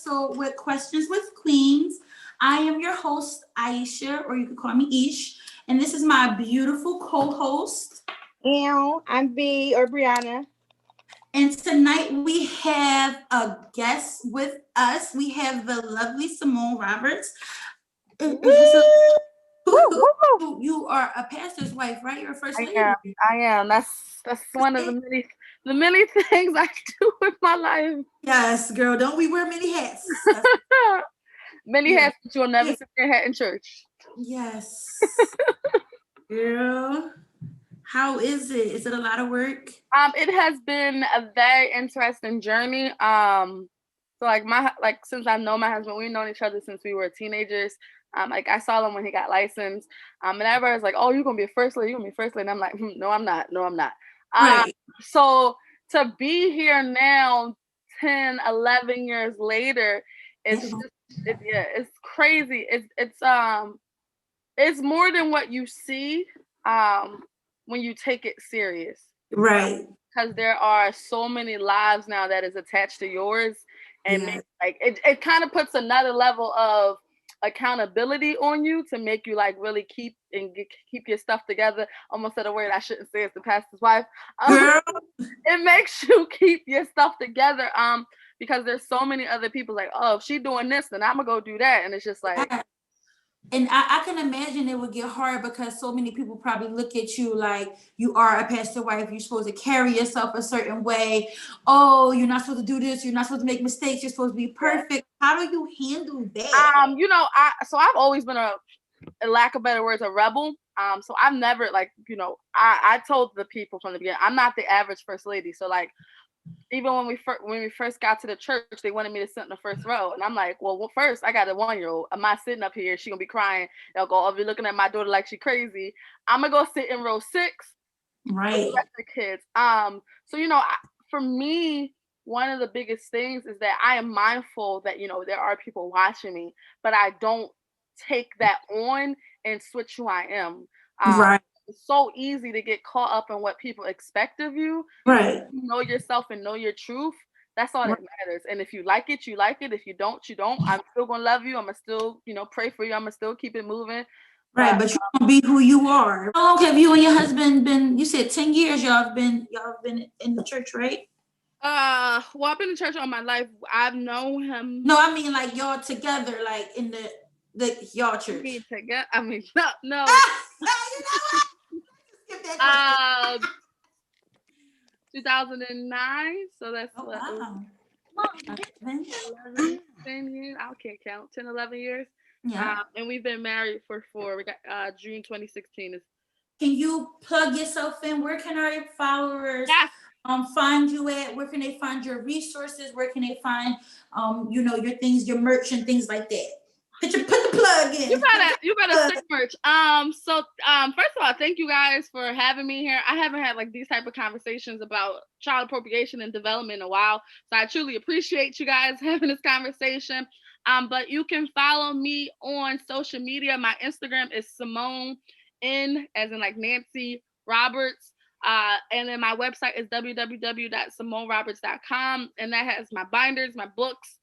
episode with Questions with Queens. I am your host, Aisha, or you can call me Ish. And this is my beautiful co-host. I'm B or Brianna. And tonight we have a guest with us. We have the lovely Simone Roberts. You are a pastor's wife, right? You're a first lady. I am. That's one of the many things I do with my life. Yes, girl. Don't we wear many hats? Many hats, but you'll never see your hat in church. Yes. Girl, how is it? Is it a lot of work? It has been a very interesting journey. Since I know my husband, we've known each other since we were teenagers. I saw him when he got licensed. And everybody's like, "Oh, you're gonna be a first lady. You're gonna be first lady." And I'm like, "No, I'm not. No, I'm not." Right. So to be here now, 10, 11 years later, it's crazy. It's more than what you see when you take it serious. Right. Because there are so many lives now that is attached to yours, and it kind of puts another level of accountability on you to make you like really keep your stuff together. Almost said a word I shouldn't say. It's the pastor's wife. It makes you keep your stuff together. Because there's so many other people like, oh, if she doing this, then I'm gonna go do that, and it's just like. And I can imagine it would get hard because so many people probably look at you like you are a pastor wife. You're supposed to carry yourself a certain way. Oh, you're not supposed to do this. You're not supposed to make mistakes. You're supposed to be perfect. Yeah. How do you handle that? I've always been a lack of better words, a rebel. So I've never I told the people from the beginning, I'm not the average first lady. So like, even when we first got to the church, they wanted me to sit in the first row, and I'm like, well, first I got a 1-year-old. I'm not sitting up here. She gonna be crying. They'll go, "Oh, you're looking at my daughter like she crazy." I'm gonna go sit in row 6. Right. With the rest of the kids. So for me, one of the biggest things is that I am mindful that there are people watching me, but I don't take that on and switch who I am. Right. It's so easy to get caught up in what people expect of you. Right. You know yourself and know your truth. That's all that matters. And if you like it, you like it. If you don't, you don't. I'm still gonna love you. I'm gonna still, pray for you. I'm gonna still keep it moving. Right, but you're gonna be who you are. How long have you and your husband been? You said 10 years. Y'all have been in the church, right? Well, I've been in church all my life. I've known him. No, I mean like y'all together, like in the y'all church. Together? I mean, no. You know what? 2009, so that's 10 years. I can't count. 10, 11 years. Yeah. And we've been married for 4. We got June 2016 Can you plug yourself in? Where can our followers find you at? Where can they find your resources? Where can they find your things, your merch and things like that? Put the plug in. You better stick merch. So first of all, thank you guys for having me here. I haven't had like these type of conversations about child appropriation and development in a while. So I truly appreciate you guys having this conversation. But you can follow me on social media. My Instagram is Simone N as in like Nancy Roberts. And then my website is www.simoneroberts.com. And that has my binders, my books,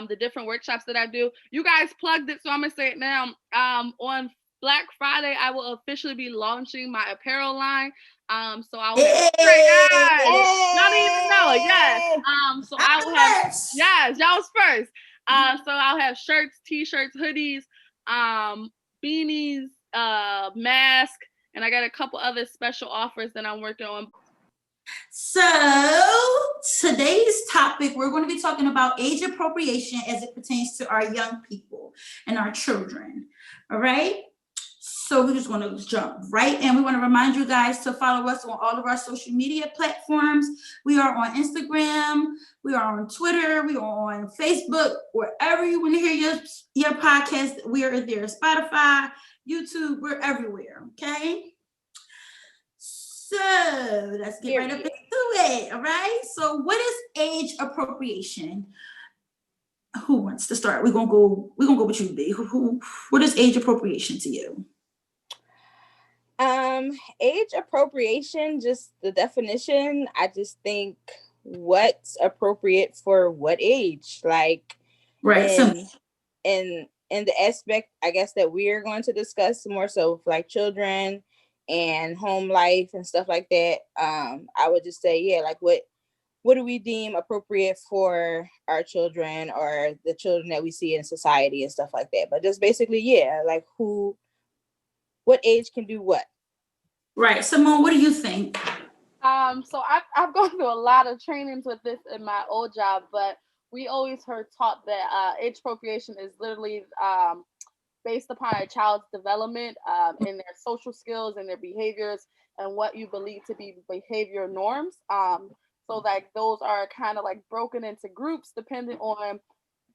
the different workshops that I do. You guys plugged it, so I'm gonna say it now. On Black Friday, I will officially be launching my apparel line. So I'll not even know it. Yes. So I will have y'all was first. So I'll have shirts, t-shirts, hoodies, beanies, mask, and I got a couple other special offers that I'm working on. So today's topic, we're going to be talking about age appropriation as it pertains to our young people and our children. All right. So we're just going to jump right in. We want to remind you guys to follow us on all of our social media platforms. We are on Instagram. We are on Twitter. We are on Facebook. Wherever you want to hear your podcast, we are there. Spotify, YouTube, we're everywhere. Okay. So let's get right up into it. All right. So what is age appropriation? Who wants to start? We're gonna go with you, B. What is age appropriation to you? Age appropriation, just the definition, I just think what's appropriate for what age. Like, Right. So And the aspect, I guess, that we're going to discuss more so for like children and home life and stuff like that, I would just say, yeah, like what do we deem appropriate for our children or the children that we see in society and stuff like that. But just basically, yeah, like what age can do what. right. Simone, what do you think? So I've gone through a lot of trainings with this in my old job, but we always heard taught that age appropriation is literally based upon a child's development in their social skills and their behaviors and what you believe to be behavior norms. So like those are kind of like broken into groups depending on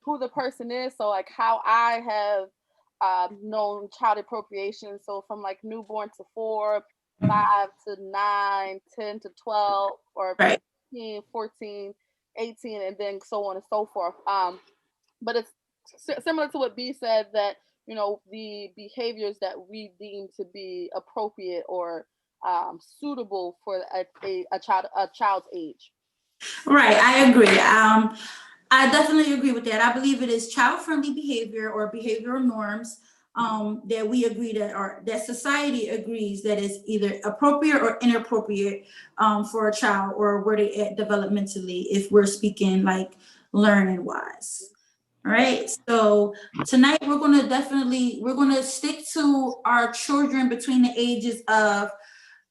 who the person is. So like how I have known child appropriation. So from like newborn to 4, 5 to 9, 10 to 12, or Right. 15, 14, 18, and then so on and so forth. But it's similar to what B said, that the behaviors that we deem to be appropriate or suitable for a child's age. Right. I agree. I definitely agree with that. I believe it is child-friendly behavior or behavioral norms that we agree that society agrees that is either appropriate or inappropriate for a child or where they at developmentally, if we're speaking like learning wise. All right. So tonight we're gonna stick to our children between the ages of,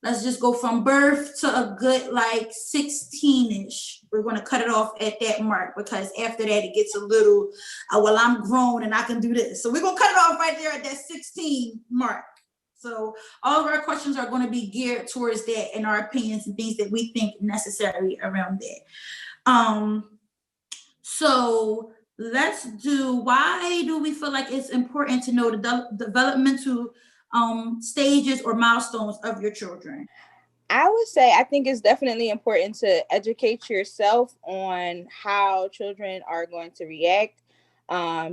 let's just go from birth to a good like 16ish. We're going to cut it off at that mark because after that it gets a little, well, I'm grown and I can do this. So we're going to cut it off right there at that 16 mark. So all of our questions are going to be geared towards that and our opinions and things that we think necessary around that. So let's do, why do we feel like it's important to know the developmental stages or milestones of your children? I would say I think it's definitely important to educate yourself on how children are going to react.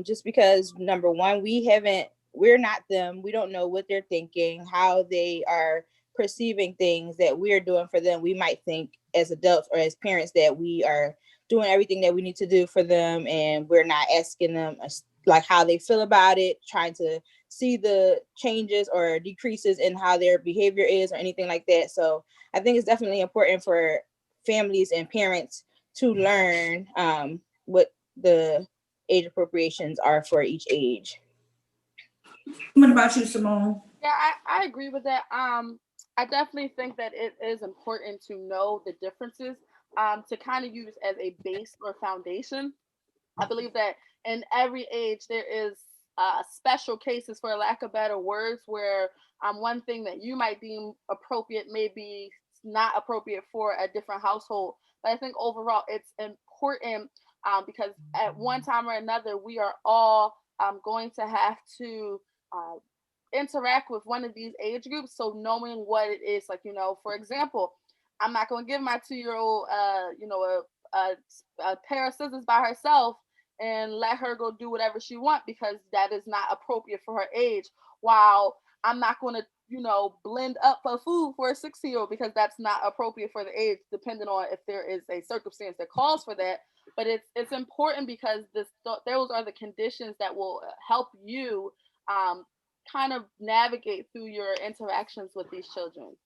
Just because number one, we're not them. We don't know what they're thinking, how they are perceiving things that we're doing for them. We might think as adults or as parents that we are doing everything that we need to do for them, and we're not asking them like how they feel about it, trying to see the changes or decreases in how their behavior is or anything like that. So I think it's definitely important for families and parents to learn what the age appropriations are for each age. What about you, Simone? Yeah, I agree with that. I definitely think that it is important to know the differences, to kind of use as a base or foundation. I believe that in every age there is special cases, for lack of better words, where one thing that you might deem appropriate may be not appropriate for a different household. But I think overall it's important, because at one time or another we are all going to have to uh, interact with one of these age groups. So knowing what it is, like, for example, I'm not going to give my 2-year old, a pair of scissors by herself and let her go do whatever she wants, because that is not appropriate for her age. While I'm not going to, blend up a food for a 16-year-old, because that's not appropriate for the age, depending on if there is a circumstance that calls for that. But it's important because those are the conditions that will help you kind of navigate through your interactions with these children.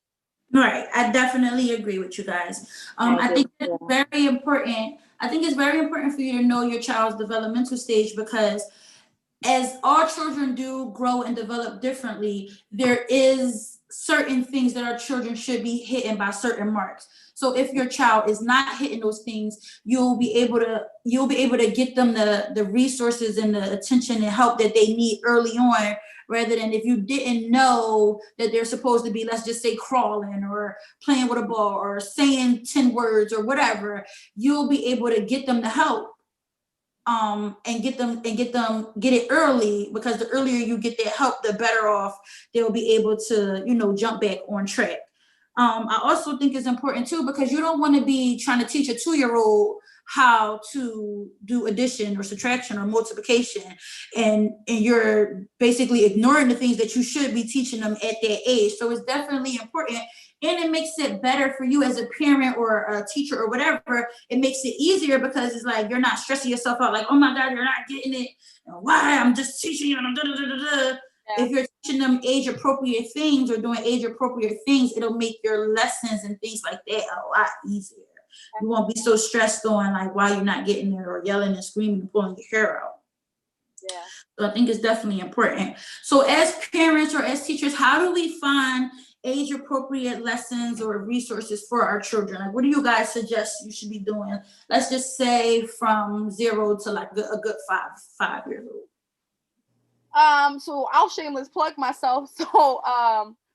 Right, I definitely agree with you guys. I think it's very important. I think it's very important for you to know your child's developmental stage, because as all children do grow and develop differently, there is certain things that our children should be hitting by certain marks. So if your child is not hitting those things, you'll be able to get them the resources and the attention and help that they need early on, rather than if you didn't know that they're supposed to be, let's just say, crawling or playing with a ball or saying 10 words or whatever, you'll be able to get them the help and get it early, because the earlier you get that help, the better off they'll be able to, jump back on track. I also think it's important too, because you don't want to be trying to teach a 2-year-old how to do addition or subtraction or multiplication, and you're basically ignoring the things that you should be teaching them at that age. So it's definitely important. and it makes it better for you as a parent or a teacher or whatever. It makes it easier because it's like you're not stressing yourself out like, oh my God, you're not getting it. Why? I'm just teaching you. If you're teaching them age appropriate things or doing age appropriate things, it'll make your lessons and things like that a lot easier. You won't be so stressed on like why you're not getting there or yelling and screaming and pulling your hair out. Yeah. So I think it's definitely important. So as parents or as teachers, how do we find age appropriate lessons or resources for our children? Like, what do you guys suggest you should be doing? Let's just say from 0 to like a good 5 years old. So I'll shameless plug myself. So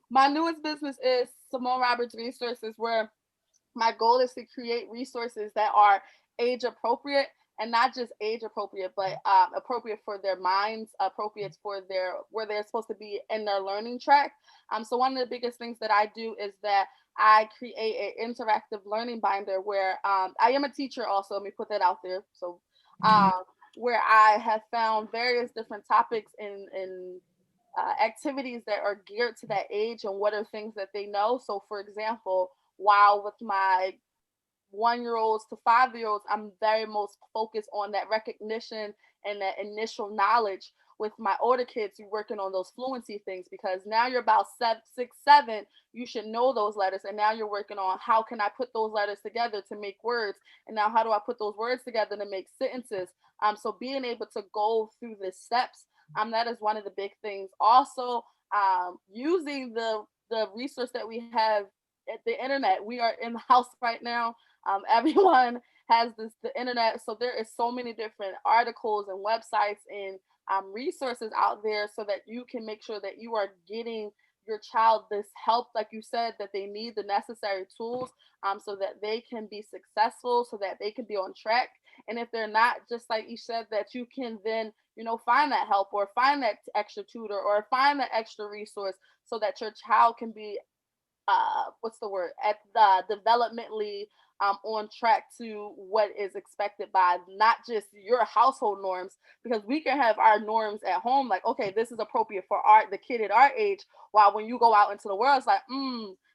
my newest business is Simone Roberts Resources, where my goal is to create resources that are age appropriate, and not just age appropriate, but appropriate for their minds, appropriate for where they're supposed to be in their learning track. So one of the biggest things that I do is that I create an interactive learning binder where I am a teacher also, let me put that out there. So where I have found various different topics and activities that are geared to that age and what are things that they know. So for example, while with my 1-year-olds to 5-year-olds, I'm very most focused on that recognition and that initial knowledge. With my older kids, you're working on those fluency things, because now you're about 6, 7, you should know those letters. And now you're working on how can I put those letters together to make words? And now how do I put those words together to make sentences? So being able to go through the steps, that is one of the big things. Also, using the resource that we have at the internet. We are in the house right now. Everyone has the internet. So there is so many different articles and websites and resources out there so that you can make sure that you are getting your child this help, like you said, that they need the necessary tools so that they can be successful, so that they can be on track. And if they're not, just like you said, that you can then, find that help or find that extra tutor or find that extra resource so that your child can be at the developmentally on track to what is expected by not just your household norms, because we can have our norms at home, like, okay, this is appropriate for the kid at our age, while when you go out into the world, it's like,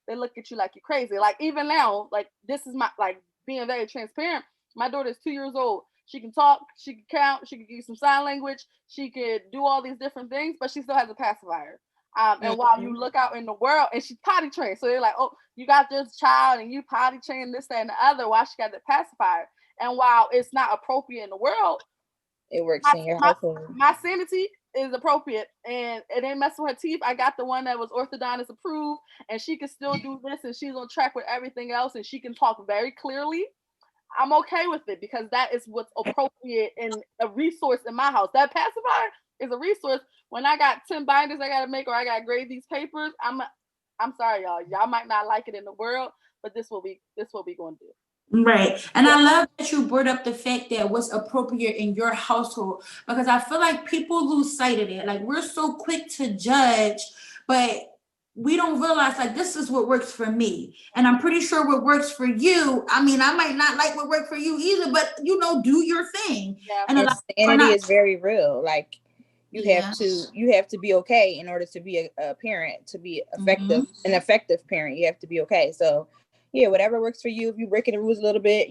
they look at you like you're crazy. Like even now, like this is my, like being very transparent, my daughter is 2 years old. She can talk, she can count, she can use some sign language, she could do all these different things, but she still has a pacifier. And while you look out in the world, and she's potty trained, so they're like, oh, you got this child and you potty trained this, that, and the other, while she got the pacifier. And while it's not appropriate in the world, it works in your household. My sanity is appropriate, and it ain't messing with her teeth. I got the one that was orthodontist approved, and she can still do this, and she's on track with everything else, and she can talk very clearly. I'm okay with it because that is what's appropriate and a resource in my house. That pacifier is a resource. When I got 10 binders I gotta make, or I gotta grade these papers, I'm sorry, y'all. Y'all might not like it in the world, but this what we gonna do. Right. And I love that you brought up the fact that what's appropriate in your household, because I feel like people lose sight of it. Like we're so quick to judge, but we don't realize like this is what works for me. And I'm pretty sure what works for you. I mean, I might not like what worked for you either, but do your thing. Yeah. And sanity is very real. Like you have to be okay in order to be a parent, to be effective, an effective parent. You have to be okay. So yeah, whatever works for you. If you breaking the rules a little bit,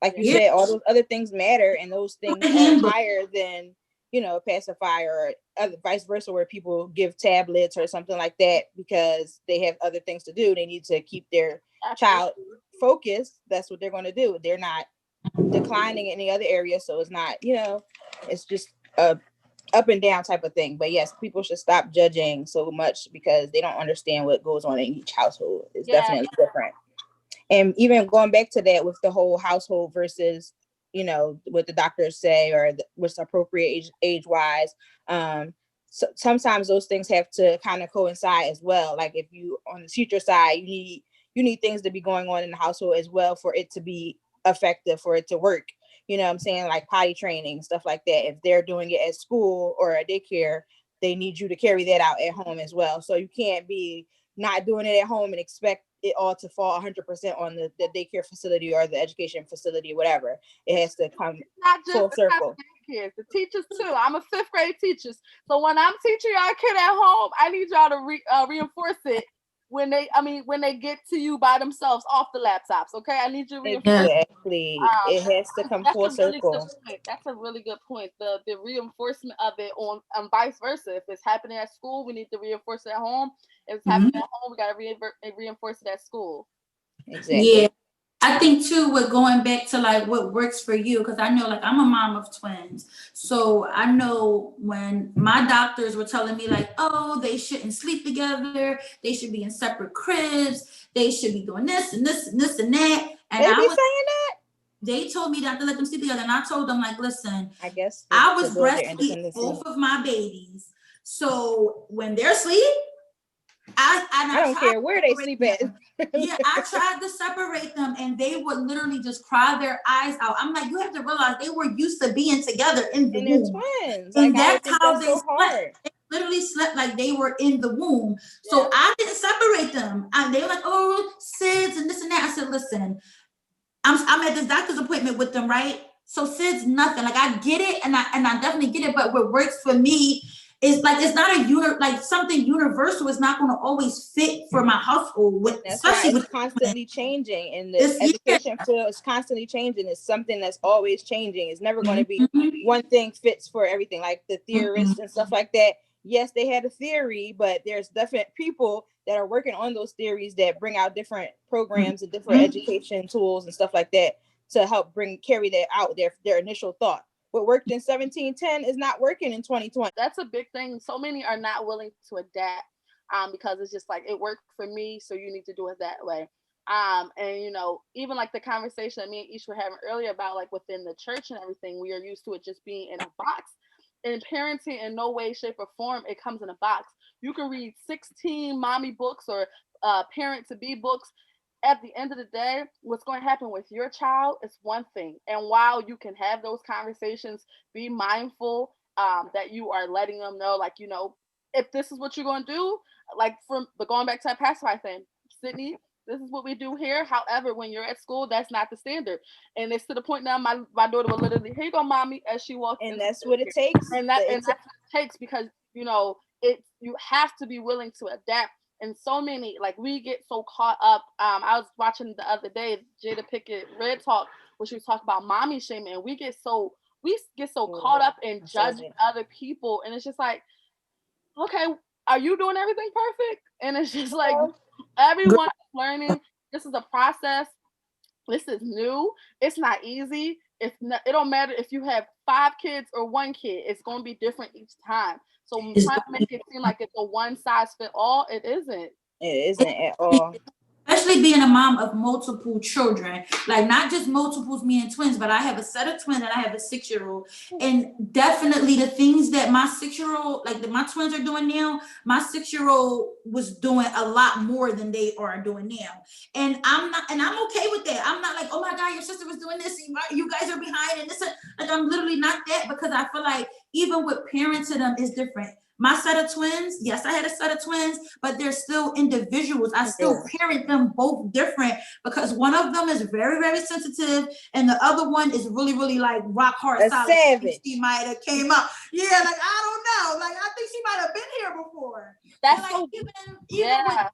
like you said, all those other things matter, and those things are higher than a pacifier or vice versa, where people give tablets or something like that because they have other things to do. They need to keep their child focused. That's what they're going to do. They're not declining in any other area. So it's not, it's just a up and down type of thing. But yes, people should stop judging so much because they don't understand what goes on in each household. It's definitely different. And even going back to that with the whole household versus what the doctors say or what's appropriate age wise. So sometimes those things have to kind of coincide as well. Like if you on the teacher side, you need things to be going on in the household as well for it to be effective, for it to work. You know what I'm saying? Like potty training, stuff like that. If they're doing it at school or at daycare, they need you to carry that out at home as well. So you can't be not doing it at home and expect it all to fall 100% on the daycare facility or the education facility, whatever. It has to come full circle. Kids, the teachers too. I'm a 5th grade teacher, so when I'm teaching y'all kid at home, I need y'all to reinforce it when they get to you by themselves off the laptops. Okay, I need you to reinforce. Exactly. It has to come full circle. That's a really good point. The reinforcement of it on vice versa. If it's happening at school, we need to reinforce it at home. If it's happening at home, we got to reinforce it at school. Exactly. Yeah. I think too, with going back to like what works for you, because I know like I'm a mom of twins. So I know when my doctors were telling me like, oh, they shouldn't sleep together, they should be in separate cribs, they should be doing this and this and this and that. And They be saying that? They told me not to let them sleep together. And I told them like, listen, I guess I was breastfeeding both of my babies. So when they're asleep, I don't care where they sleep at. Yeah, I tried to separate them and they would literally just cry their eyes out. I'm like, you have to realize they were used to being together in the womb. They're twins. And that's how they slept. They literally slept like they were in the womb. Yeah. So I didn't separate them. And they were like, oh, SIDS and this and that. I said, listen, I'm at this doctor's appointment with them, right? So SIDS, nothing. Like I get it and I definitely get it, but what works for me is like it's not something universal. It's not going to always fit for my household. Especially with constantly changing, and the education field is constantly changing. It's something that's always changing. It's never going to be one thing fits for everything. Like the theorists and stuff like that. Yes, they had a theory, but there's definite people that are working on those theories that bring out different programs and different education tools and stuff like that to help carry that out their initial thought. What worked in 1710 is not working in 2020. That's a big thing. So many are not willing to adapt because it's just like, it worked for me, so you need to do it that way. And, even like the conversation that me and Ish were having earlier about like within the church and everything, we are used to it just being in a box. In parenting, in no way, shape, or form, it comes in a box. You can read 16 mommy books or parent-to-be books. At the end of the day, what's going to happen with your child is one thing. And while you can have those conversations, be mindful that you are letting them know, like, if this is what you're going to do, like going back to that pacify thing, Sydney, this is what we do here. However, when you're at school, that's not the standard. And it's to the point now my daughter will literally, here you go, mommy, as she walks in. And that's what it takes. And that's what it takes because, you have to be willing to adapt. And so many, like we get so caught up. I was watching the other day, Jada Pickett Red Talk, where she was talking about mommy shaming, and we get so caught up in judging other people, and it's just like, okay, are you doing everything perfect? And it's just like everyone's learning. This is a process. This is new. It's not easy. It don't matter if you have 5 kids or 1 kid. It's going to be different each time. So I'm trying to make it seem like it's a one size fit all. It isn't. It isn't at all. Especially being a mom of multiple children, like not just multiples, meaning twins, but I have a set of twins and I have a 6-year-old. And definitely the things that my 6-year-old, like that my twins are doing now, my 6-year-old was doing a lot more than they are doing now. And I'm okay with that. I'm not like, oh my God, your sister was doing this, you guys are behind, and this, like I'm literally not that, because I feel like even with parenting them is different. My set of twins, yes, I had a set of twins, but they're still individuals. I still parent them both different because one of them is very, very sensitive and the other one is really, really like rock hard solid. Savage. She might have came up. Yeah, like I don't know. Like I think she might have been here before. That's like, so even with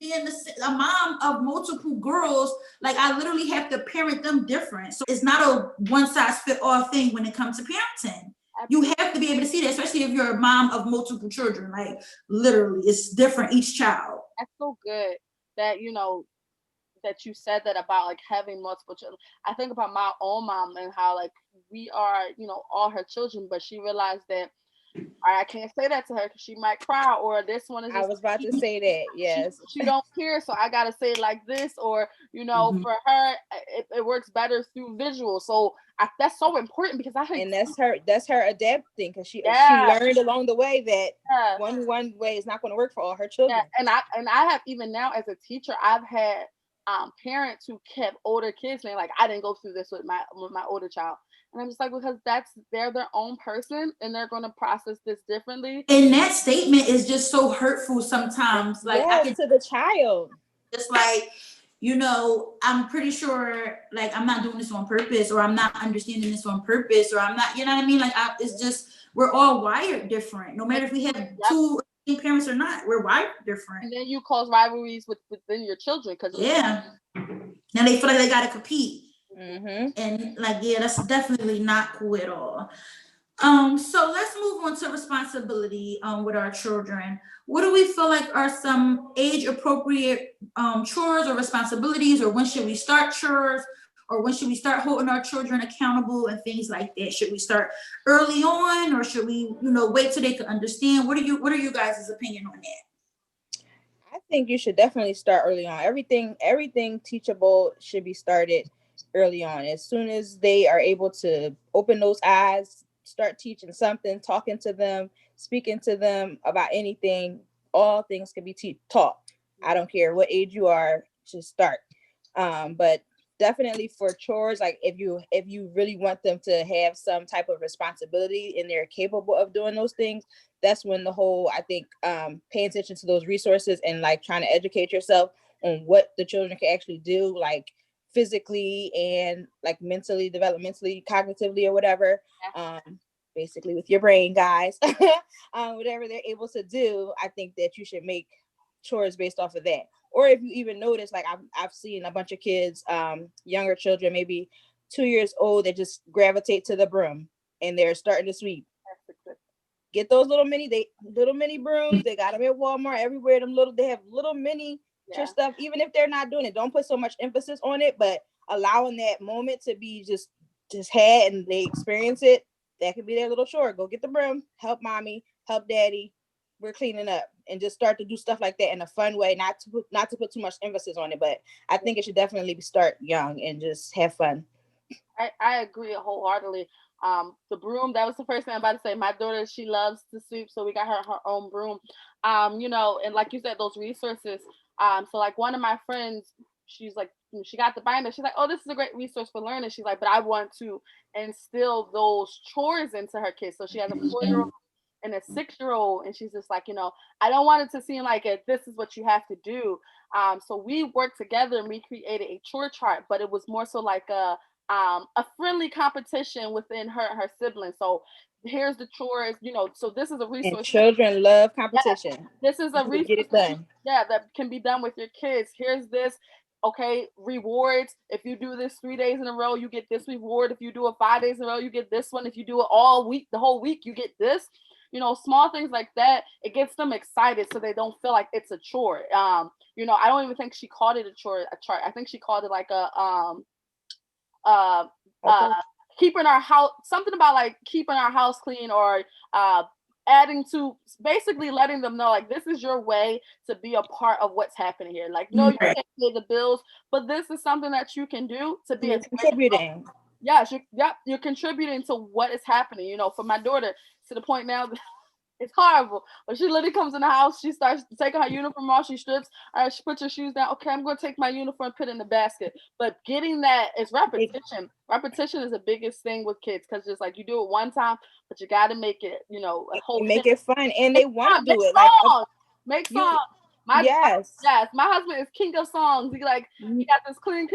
being a mom of multiple girls, like I literally have to parent them different. So it's not a one size fit all thing when it comes to parenting. You have to be able to see that, especially if you're a mom of multiple children. Like literally, it's different each child. That's so good that that you said that about like having multiple children. I think about my own mom and how like we are, all her children, but she realized that I can't say that to her because she might cry, or this one is. I was about to say that. Yes, she don't care, so I gotta say it like this, or for her, it works better through visual. So that's so important because I think, and that's her adapting because she learned along the way that one way is not going to work for all her children. Yeah. And I have, even now as a teacher, I've had parents who kept older kids, and they're like, I didn't go through this with my older child. And I'm just like, because they're their own person and they're going to process this differently. And that statement is just so hurtful sometimes. Like to the child. Just like, I'm pretty sure like I'm not doing this on purpose, or I'm not understanding this on purpose, or I'm not, you know what I mean? Like it's just, we're all wired different. No matter if we have 2 parents are not. We're wired different. And then you cause rivalries within your children because now they feel like they got to compete. Mm-hmm. And like, yeah, that's definitely not cool at all. So let's move on to responsibility with our children. What do we feel like are some age appropriate chores or responsibilities, or when should we start chores, or when should we start holding our children accountable and things like that? Should we start early on, or should we, wait till they can understand? What are you guys' opinion on that? I think you should definitely start early on. Everything teachable should be started early on. As soon as they are able to open those eyes, start teaching something, talking to them, speaking to them about anything, all things can be taught. I don't care what age you are, just start. But definitely for chores, like if you really want them to have some type of responsibility and they're capable of doing those things, that's when the whole, I think, paying attention to those resources and like trying to educate yourself on what the children can actually do, like physically and like mentally, developmentally, cognitively, or whatever. Basically with your brain, guys. Whatever they're able to do, I think that you should make chores based off of that. Or if you even notice, like I've seen a bunch of kids, younger children, maybe 2 years old, that just gravitate to the broom and they're starting to sweep. Get those little mini brooms. They got them at Walmart everywhere. They have little mini stuff. Even if they're not doing it, don't put so much emphasis on it, but allowing that moment to be just had and they experience it. That could be their little chore. Go get the broom, help mommy, help daddy. We're cleaning up, and just start to do stuff like that in a fun way, not to put too much emphasis on it. But I think it should definitely start young and just have fun. I agree wholeheartedly. The broom, that was the first thing I'm about to say. My daughter, she loves to sweep, so we got her own broom. And like you said, those resources. So like one of my friends, she's like, she got the binder. She's like, oh, this is a great resource for learning. She's like, but I want to instill those chores into her kids. So she has a 4-year-old and a 6-year-old, and she's just like, I don't want it to seem like this is what you have to do. So we worked together and we created a chore chart, but it was more so like a friendly competition within her and her siblings. So here's the chores, so this is a resource. And children love competition. This is a resource. Get it done. That can be done with your kids. Here's this. Okay, rewards. If you do this 3 days in a row, you get this reward. If you do it 5 days in a row, you get this one. If you do it all week, the whole week, you get this. Small things like that. It gets them excited so they don't feel like it's a chore. I don't even think she called it a chart. I think she called it like keeping our house, something about like keeping our house clean, or adding to, basically letting them know like this is your way to be a part of what's happening here. Like, no, you can't pay the bills, but this is something that you can do to be contributing. Yes, you're contributing to what is happening. For my daughter, to the point now that it's horrible, but she literally comes in the house, she starts taking her uniform off, she strips, she puts her shoes down. Okay, I'm going to take my uniform, put it in the basket. But getting that is repetition. Repetition is the biggest thing with kids, because just like you do it one time, but you got to make it, a whole make it fun, and they want to do it. Like make songs. Yes, my husband is king of songs. He got this clean,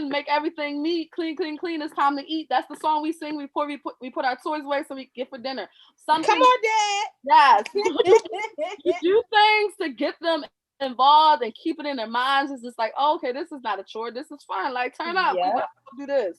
make everything neat, clean. It's time to eat. That's the song we sing before we put our toys away so we get for dinner. Come on, Dad. Yes. You do things to get them involved and keep it in their minds. It's just like, oh, okay, this is not a chore. This is fun. Like, turn up. Yep. We gotta do this.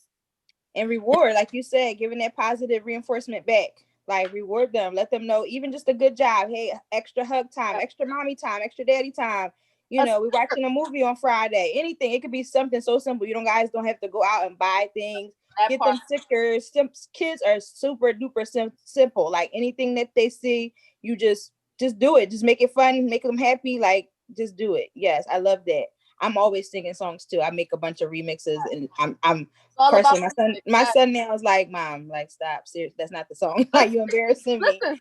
And reward, like you said, giving that positive reinforcement back. Like, reward them, let them know, even just a good job. Hey, extra hug time, extra mommy time, extra daddy time. We're watching a movie on Friday. Anything. It could be something so simple. Guys don't have to go out and buy things. Get them stickers. Kids are super duper simple. Like, anything that they see, you just do it. Just make it fun. Make them happy. Like, just do it. Yes, I love that. I'm always singing songs too. I make a bunch of remixes, and I'm cursing. My son now is like, Mom, like, stop. Seriously, that's not the song. Like, you embarrassing me. Listen,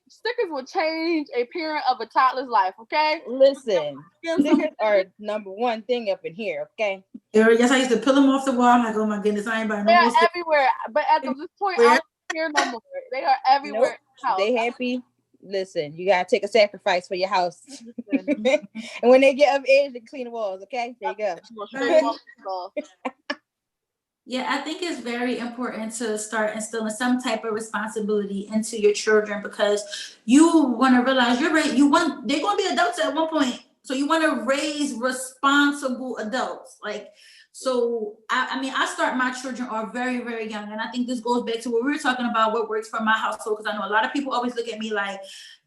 stickers will change a parent of a toddler's life. Okay. Listen, stickers are number one thing up in here. Okay. Yes, I used to peel them off the wall. I'm like, oh my goodness, I ain't buying no more stickers. Everywhere. But at this point, I don't care no more. They are everywhere. Nope. They happy. Listen, you gotta take a sacrifice for your house. And when they get of age, they clean the walls. Okay, there you go. Yeah, I think it's very important to start instilling some type of responsibility into your children because you want to realize they're going to be adults at one point. So you want to raise responsible adults. Like, so I mean, I start my children are very, very young. And I think this goes back to what we were talking about, what works for my household. Because I know a lot of people always look at me like,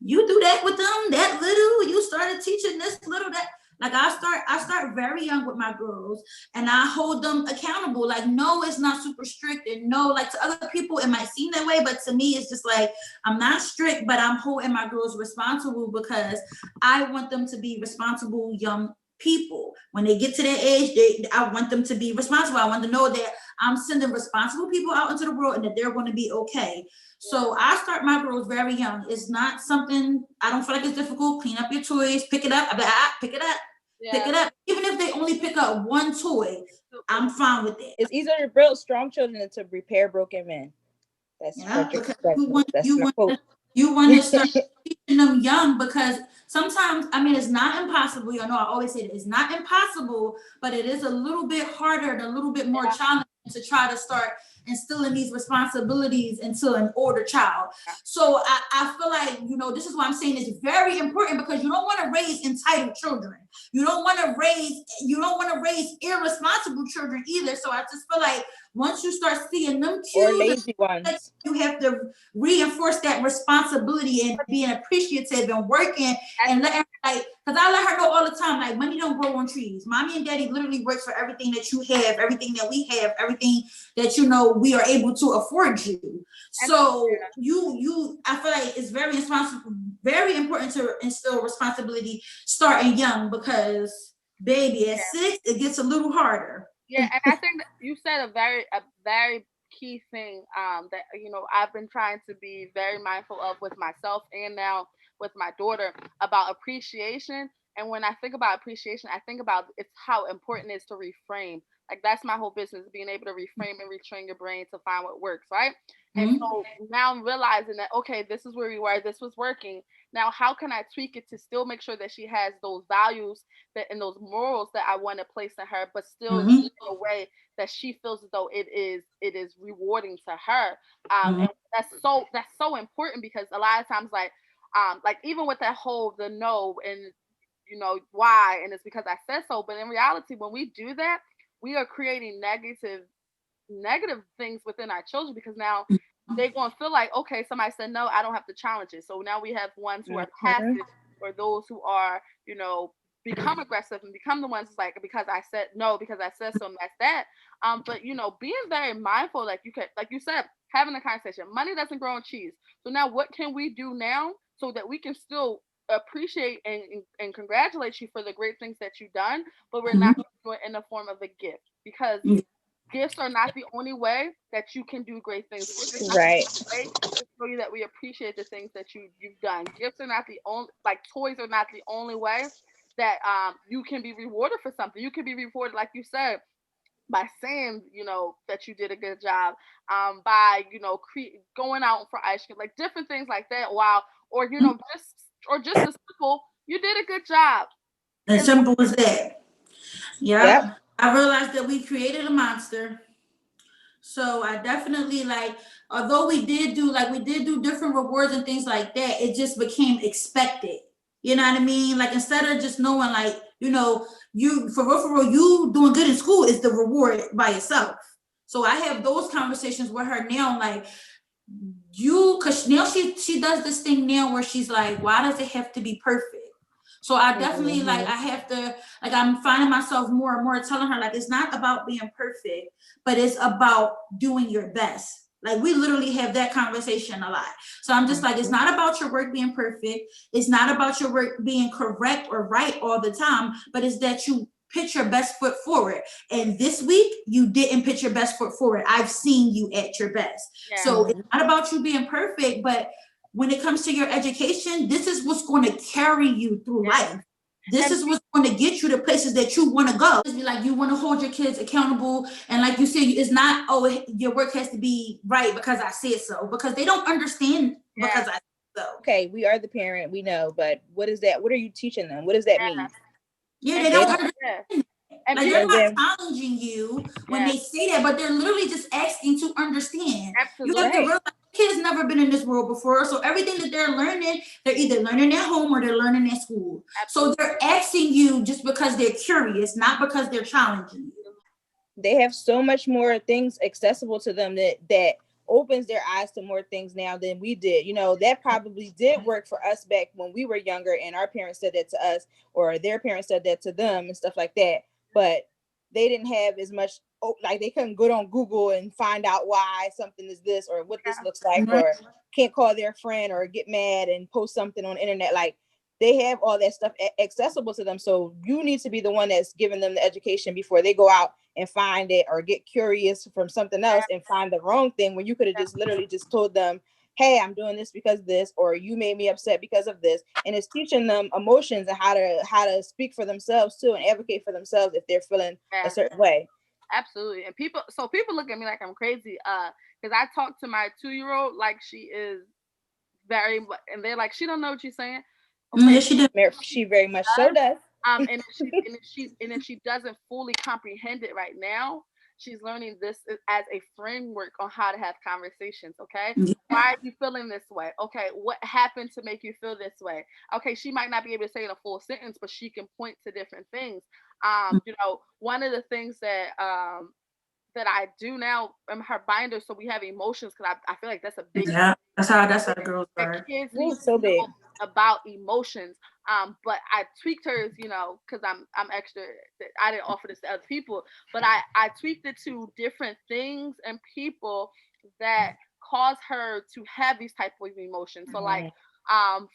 you do that with them that little, you started teaching this little, that. Like I start very young with my girls and I hold them accountable. Like, no, it's not super strict. And no, like to other people, it might seem that way, but to me, it's just like, I'm not strict, but I'm holding my girls responsible because I want them to be responsible young people. When they get to that age, I want them to be responsible. I want to know that I'm sending responsible people out into the world and that they're going to be okay. So I start my girls very young. It's not something, I don't feel like it's difficult. Clean up your toys, pick it up. Pick it up. Yeah. Pick it up. Even if they only pick up one toy, I'm fine with it. It's easier to build strong children than to repair broken men. That's you want to start teaching them young because sometimes, I mean, it's not impossible. You know, I always say that it's not impossible, but it is a little bit harder and a little bit more challenging to try to start instilling these responsibilities into an older child. So I feel like, you know, this is why I'm saying it's very important because you don't want to raise entitled children. You don't want to raise irresponsible children either. So I just feel like once you start seeing them cues, or lazy ones, you have to reinforce that responsibility and being appreciative and working and letting her, like, because I let her know all the time, like, money don't grow on trees. Mommy and daddy literally works for everything that you have, everything that we have, everything that, you know, we are able to afford you. So I feel like it's very important to instill responsibility starting young because baby, at 6, it gets a little harder. Yeah, and I think that you said a very key thing that, you know, I've been trying to be very mindful of with myself and now with my daughter about appreciation. And when I think about appreciation, I think about it's how important it is to reframe. Like that's my whole business, being able to reframe and retrain your brain to find what works, right? And so now I'm realizing that, okay, this is where we were, this was working. Now, how can I tweak it to still make sure that she has those values that and those morals that I want to place in her, but still in a way that she feels as though it is rewarding to her. And that's so important because a lot of times, like even with that whole the no and you know why, and it's because I said so. But in reality, when we do that, we are creating negative things within our children because now they're going to feel like, okay, somebody said no, I don't have to challenge it. So now we have ones who are passive or those who are, you know, become aggressive and become the ones like, because I said no, because I said so, and that's that. But you know, being very mindful, like you said, having a conversation. Money doesn't grow on cheese. So now what can we do now so that we can still appreciate and congratulate you for the great things that you've done, but we're not doing it in the form of a gift because gifts are not the only way that you can do great things. Right. To show you that we appreciate the things that you've done. Gifts are not the only, like toys are not the only way that you can be rewarded for something. You can be rewarded, like you said, by saying, you know, that you did a good job, by, you know, going out for ice cream, like different things like that. Wow. Or, you know, just as simple, you did a good job. As simple as that. Yeah. I realized that we created a monster. So I definitely although we did do different rewards and things like that, it just became expected. You know what I mean? Like instead of just knowing you know, you for real, you doing good in school is the reward by itself. So I have those conversations with her now, because now she does this thing now where she's like, why does it have to be perfect? So I definitely I have to I'm finding myself more and more telling her it's not about being perfect, but it's about doing your best. Like we literally have that conversation a lot. So I'm just it's not about your work being perfect. It's not about your work being correct or right all the time, but it's that you put your best foot forward. And this week you didn't put your best foot forward. I've seen you at your best. Yeah. So it's not about you being perfect, but when it comes to your education, this is what's going to carry you through life. This is what's going to get you to places that you want to go. You want to hold your kids accountable. And like you said, it's not, your work has to be right because I said so. Because they don't understand because I said so. Okay, we are the parent, we know. But what is that? What are you teaching them? What does that mean? Yeah, they don't understand. And Like, they're not challenging you when they say that, but they're literally just asking to understand. Absolutely. You have to realize kids never been in this world before, so everything that they're learning, they're either learning at home or they're learning at school. Absolutely. So they're asking you just because they're curious, not because they're challenging you. They have so much more things accessible to them that opens their eyes to more things now than we did. You know, that probably did work for us back when we were younger and our parents said that to us, or their parents said that to them and stuff like that. But they didn't have as much, like they couldn't go on Google and find out why something is this or what this looks like, or can't call their friend or get mad and post something on the internet. Like, they have all that stuff accessible to them. So you need to be the one that's giving them the education before they go out and find it or get curious from something else and find the wrong thing, when you could have just literally just told them, hey, I'm doing this because this, or you made me upset because of this. And it's teaching them emotions and how to speak for themselves too, and advocate for themselves if they're feeling a certain way. Absolutely. And people look at me like I'm crazy because I talk to my 2-year-old like she is very, and they're like, she don't know what you're saying. Okay. Yeah, she does. She very much so does. And if she doesn't fully comprehend it right now, she's learning this as a framework on how to have conversations. Okay, why are you feeling this way? Okay, what happened to make you feel this way? Okay, she might not be able to say in a full sentence, but she can point to different things. You know, one of the things that I do now in her binder, so we have emotions, because I feel like that's a big that's how girls are. Kids need so big about emotions. But I tweaked hers, you know, because I'm extra. I didn't offer this to other people, but I tweaked it to different things and people that cause her to have these type of emotions. So like,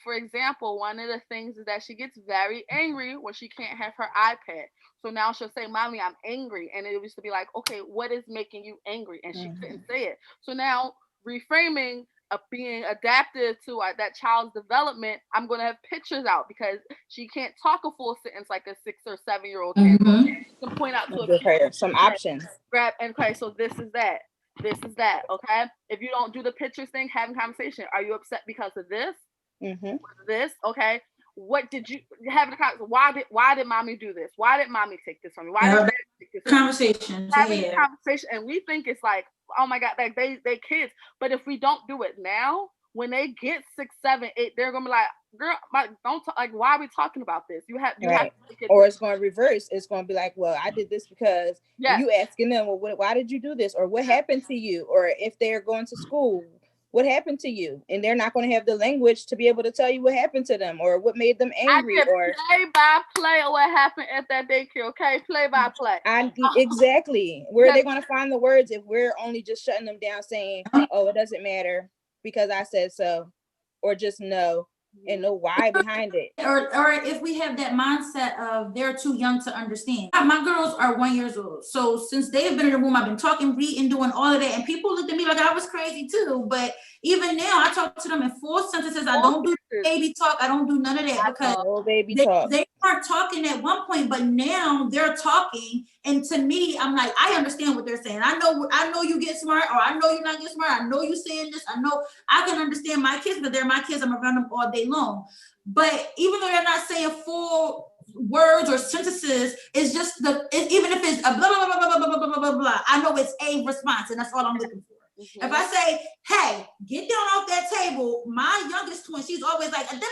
for example, one of the things is that she gets very angry when she can't have her iPad. So now she'll say, "Mommy, I'm angry," and it used to be like, "Okay, what is making you angry?" And she couldn't say it. So now reframing. Being adaptive to that child's development, I'm going to have pictures out because she can't talk a full sentence like a 6 or 7-year-old can. So to point out to some options. Grab and okay, so this is that. This is that. Okay. If you don't do the pictures thing, having conversation. Are you upset because of this? This? Okay. What did you have the conversation? Why did mommy do this? Why did mommy take this from me? Why did mommy take this conversation? Having a conversation, and we think it's like, oh my God, like they kids. But if we don't do it now, when they get 6, 7, 8, they're gonna be like, girl, don't talk, like, why are we talking about this? You have to or it's going to reverse. It's going to be like, well, I did this because you asking them, well, why did you do this? Or what happened to you? Or if they're going to school, what happened to you? And they're not going to have the language to be able to tell you what happened to them or what made them angry. Or play by play of what happened at that daycare. Okay, play by play. Exactly. Where are they going to find the words if we're only just shutting them down, saying, "Oh, it doesn't matter because I said so," or just no and no why behind it? Or if we have that mindset of they're too young to understand. My girls are 1 year old. So since they have been in the room, I've been talking, reading, doing all of that. And people looked at me like I was crazy too. But even now, I talk to them in full sentences. I don't do baby talk. I don't do none of that because they weren't talking at one point, but now they're talking. And to me, I'm like, I understand what they're saying. I know you get smart, or I know you're not getting smart. I know you saying this. I know I can understand my kids, but they're my kids. I'm around them all day long. But even though they're not saying full words or sentences, it's just even if it's a blah blah blah blah blah blah blah blah, I know it's a response, and that's all I'm looking for. If I say, "Hey, get down off that table," my youngest twin, she's always like, and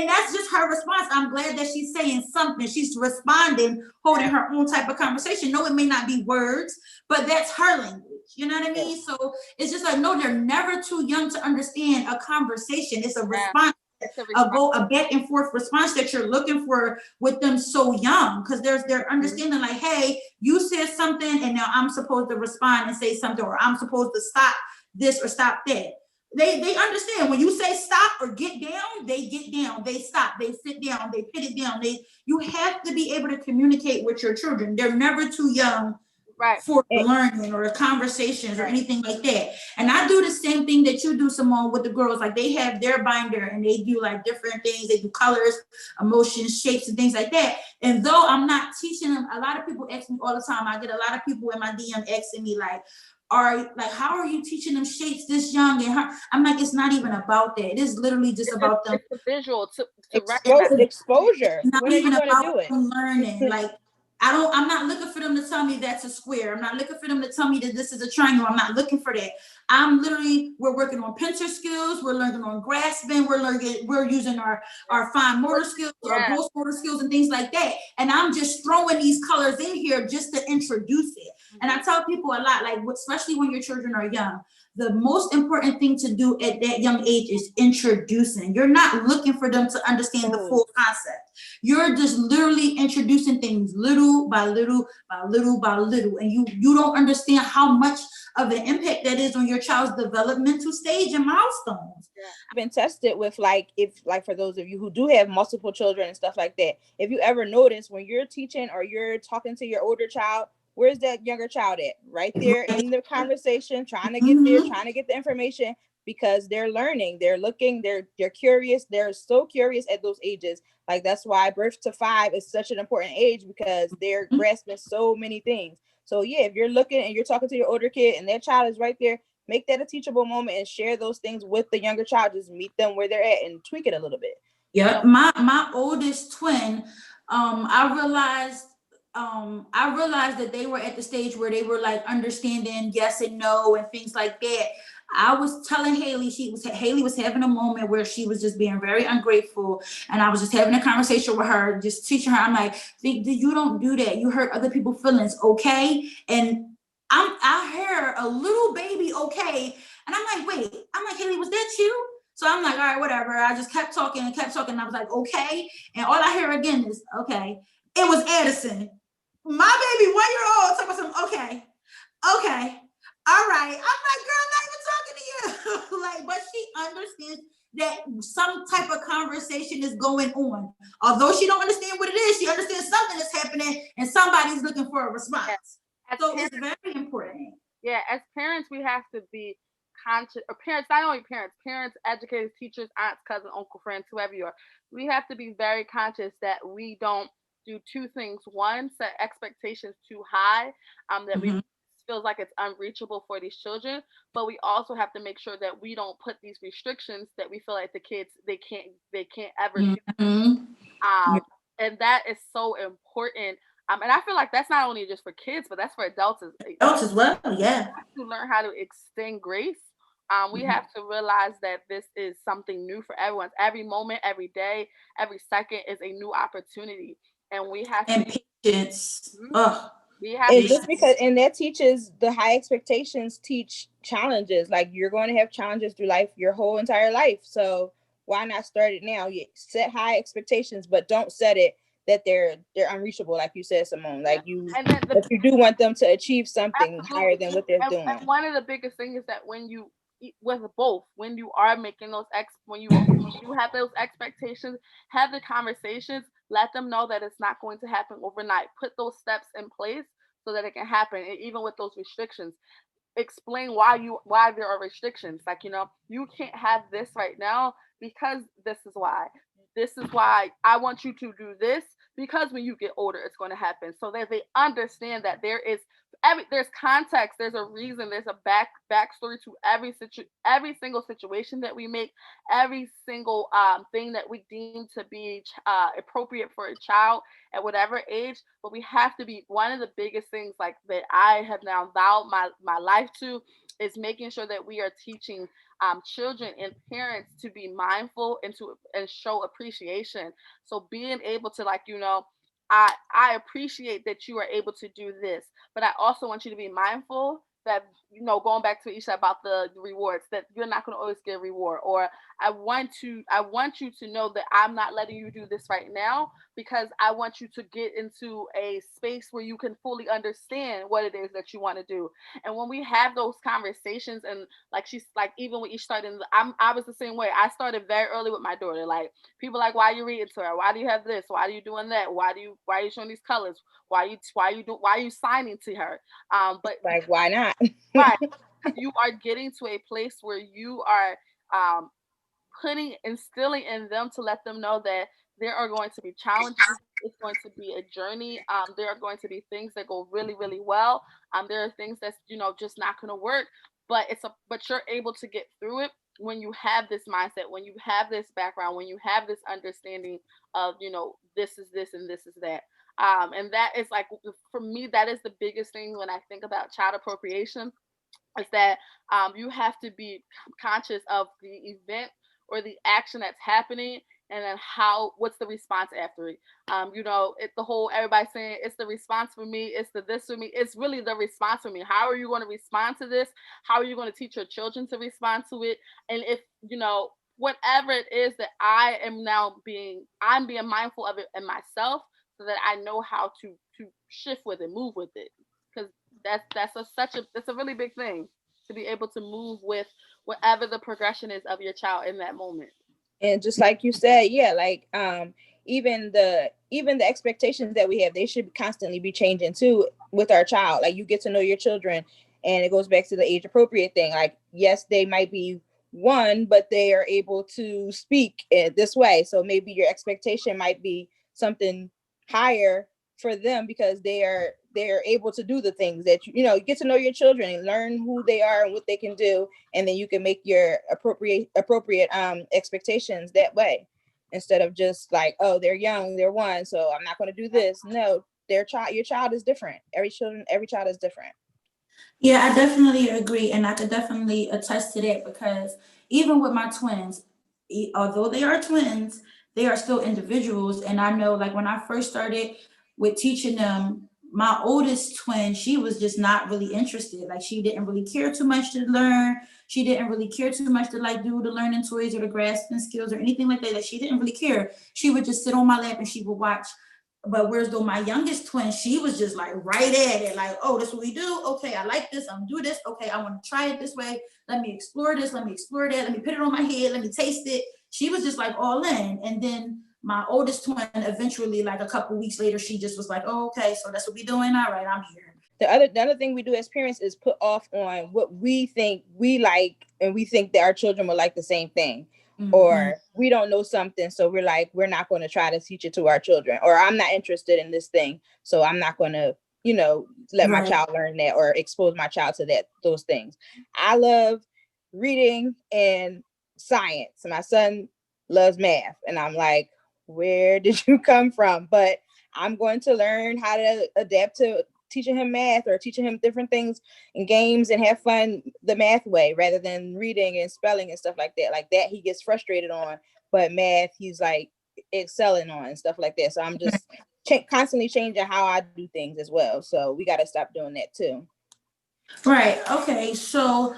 that's just her response. I'm glad that she's saying something. She's responding, holding her own type of conversation. No, it may not be words, but that's her language. You know what I mean? So it's just like, no, they're never too young to understand a conversation. It's a response. A back and forth response that you're looking for with them so young, because they're understanding like, hey, you said something and now I'm supposed to respond and say something, or I'm supposed to stop this or stop that. They understand when you say stop or get down, they get down, they stop, they sit down, they put it down. You have to be able to communicate with your children. They're never too young for learning or conversations or anything like that. And I do the same thing that you do, Simone, with the girls. Like, they have their binder and they do like different things. They do colors, emotions, shapes, and things like that. And though I'm not teaching them, a lot of people ask me all the time. I get a lot of people in my DM asking me like, are like, how are you teaching them shapes this young? And I'm like, it's not even about that. It is literally just about them. It's a visual to recognize. Exposure. It's not When are even you going to about do it? them learning. Like, I'm not looking for them to tell me that's a square. I'm not looking for them to tell me that this is a triangle. I'm not looking for that. We're working on pincer skills. We're learning on grasping. We're using our fine motor skills, our gross motor skills and things like that. And I'm just throwing these colors in here just to introduce it. And I tell people a lot, like, especially when your children are young, the most important thing to do at that young age is introducing. You're not looking for them to understand the full concept. You're just literally introducing things little by little by little by little. And you don't understand how much of an impact that is on your child's developmental stage and milestones. I've been tested with for those of you who do have multiple children and stuff like that, if you ever notice when you're teaching or you're talking to your older child, where's that younger child at? Right there in the conversation, trying to get there, trying to get the information, because they're learning, they're looking, they're curious, they're so curious at those ages. Like, that's why birth to 5 is such an important age, because they're grasping so many things. So yeah, if you're looking and you're talking to your older kid and their child is right there, make that a teachable moment and share those things with the younger child. Just meet them where they're at and tweak it a little bit. Yeah, my oldest twin, I realized that they were at the stage where they were like understanding yes and no and things like that. I was telling Haley, Haley was having a moment where she was just being very ungrateful, and I was just having a conversation with her, just teaching her. I'm like, you don't do that. You hurt other people's feelings, okay? And I hear a little baby, okay, and I'm like, wait. I'm like, Haley, was that you? So I'm like, all right, whatever. I just kept talking and kept talking. And I was like, okay. And all I hear again is, okay. It was Addison, my baby, 1-year-old, talking about some, okay. All right. I'm like, girl, I'm not even talking to you. Like, but she understands that some type of conversation is going on. Although she don't understand what it is, she understands something is happening and somebody's looking for a response. So it's very important. Yeah, as parents, we have to be conscious, or parents, not only parents, educators, teachers, aunts, cousins, uncle, friends, whoever you are. We have to be very conscious that we don't do two things. One, set expectations too high, that we feels like it's unreachable for these children, but we also have to make sure that we don't put these restrictions that we feel like the kids they can't ever do. And that is so important. And I feel like that's not only just for kids, but that's for adults as well. Yeah. To learn how to extend grace. We have to realize that this is something new for everyone. Every moment, every day, every second is a new opportunity, and we have patience. And just because, and that teaches the high expectations, teach challenges. Like, you're going to have challenges through life, your whole entire life. So why not start it now? You set high expectations, but don't set it that they're unreachable, like you said, Simone. Like, if you do want them to achieve something higher than what they're doing. And one of the biggest things is that when you are making those when you have those expectations, have the conversations, let them know that it's not going to happen overnight. Put those steps in place so that it can happen. And even with those restrictions, explain why there are restrictions. Like, you can't have this right now because this is why. This is why I want you to do this, because when you get older, it's going to happen. So that they understand that there's context, there's a reason, there's a backstory to every single situation that we make, every single thing that we deem to be appropriate for a child at whatever age. But we have to be, one of the biggest things like that I have now vowed my life to is making sure that we are teaching children and parents to be mindful and show appreciation. So being able to, like, I appreciate that you are able to do this, but I also want you to be mindful that, going back to what you said about the rewards, that you're not going to always get a reward. Or I want you to know that I'm not letting you do this right now because I want you to get into a space where you can fully understand what it is that you want to do. And when we have those conversations, and like she's like, even when you started, I was the same way. I started very early with my daughter. Like, people like, why are you reading to her? Why do you have this? Why are you doing that? Why are you showing these colors? Why are you signing to her? But like, why not? Right. You are getting to a place where you are instilling in them to let them know that there are going to be challenges it's going to be a journey. There are going to be things that go really, really well. There are things that's, just not going to work, but but you're able to get through it when you have this mindset, when you have this background, when you have this understanding of, this is this and this is that. And that is like, for me, that is the biggest thing when I think about child appropriation, is that you have to be conscious of the event or the action that's happening, and then what's the response after it. The whole, everybody saying it's the response for me, it's the this for me, it's really the response for me. How are you going to respond to this? How are you going to teach your children to respond to it? And if whatever it is that I'm being mindful of it in myself, so that I know how to shift with it, move with it, because that's a really big thing, to be able to move with whatever the progression is of your child in that moment. And just like you said, yeah, like even the expectations that we have, they should constantly be changing too with our child. Like, you get to know your children, and it goes back to the age appropriate thing. Like, yes, they might be one, but they are able to speak this way. So maybe your expectation might be something higher for them, because they're able to do the things that you get to know your children and learn who they are and what they can do, and then you can make your appropriate expectations that way, instead of just like, oh, they're young, they're one, so I'm not going to do this. No, your child is different. Every child is different. Yeah, I definitely agree, and I could definitely attest to that, because even with my twins, although they are twins, they are still individuals. And I know, like, when I first started with teaching them, my oldest twin, she was just not really interested. Like, she didn't really care too much to learn. She didn't really care too much to like do the learning toys or the grasping skills or anything like that. Like, she didn't really care. She would just sit on my lap and she would watch. But whereas though my youngest twin, she was just like right at it, like, oh, this is what we do. Okay, I like this. I'm gonna do this. Okay, I want to try it this way. Let me explore this. Let me explore that. Let me put it on my head. Let me taste it. She was just like all in. And then my oldest twin, eventually, like a couple weeks later, she just was like, oh, okay, so that's what we doing. All right, I'm here. The other thing we do as parents is put off on what we think we like, and we think that our children will like the same thing. Mm-hmm. Or we don't know something, so we're like, we're not going to try to teach it to our children, or I'm not interested in this thing, so I'm not going to, let my child learn that or expose my child to those things. I love reading and science. My son loves math, and I'm like, where did you come from? But I'm going to learn how to adapt to teaching him math, or teaching him different things and games, and have fun the math way, rather than reading and spelling and stuff like that. Like that, he gets frustrated on, but math, he's like excelling on and stuff like that. So I'm just constantly changing how I do things as well. So we got to stop doing that too. Right. Okay. So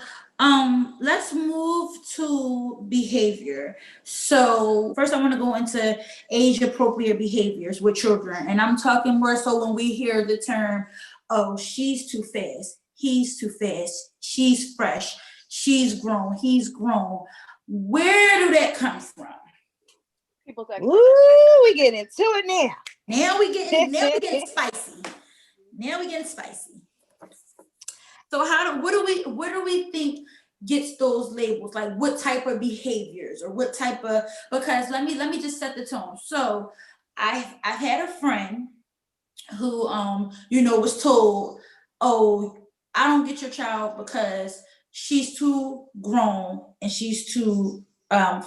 let's move to behavior. So first I want to go into age appropriate behaviors with children. And I'm talking more so when we hear the term, oh, she's too fast, he's too fast, she's fresh, she's grown, he's grown. Where do that come from? People's Ooh, we get into it now. Now we getting spicy. Now we getting spicy. So what do we think gets those labels? Like, what type of behaviors, or what type of, because let me just set the tone. So I've had a friend who was told, oh, I don't get your child because she's too grown and she's too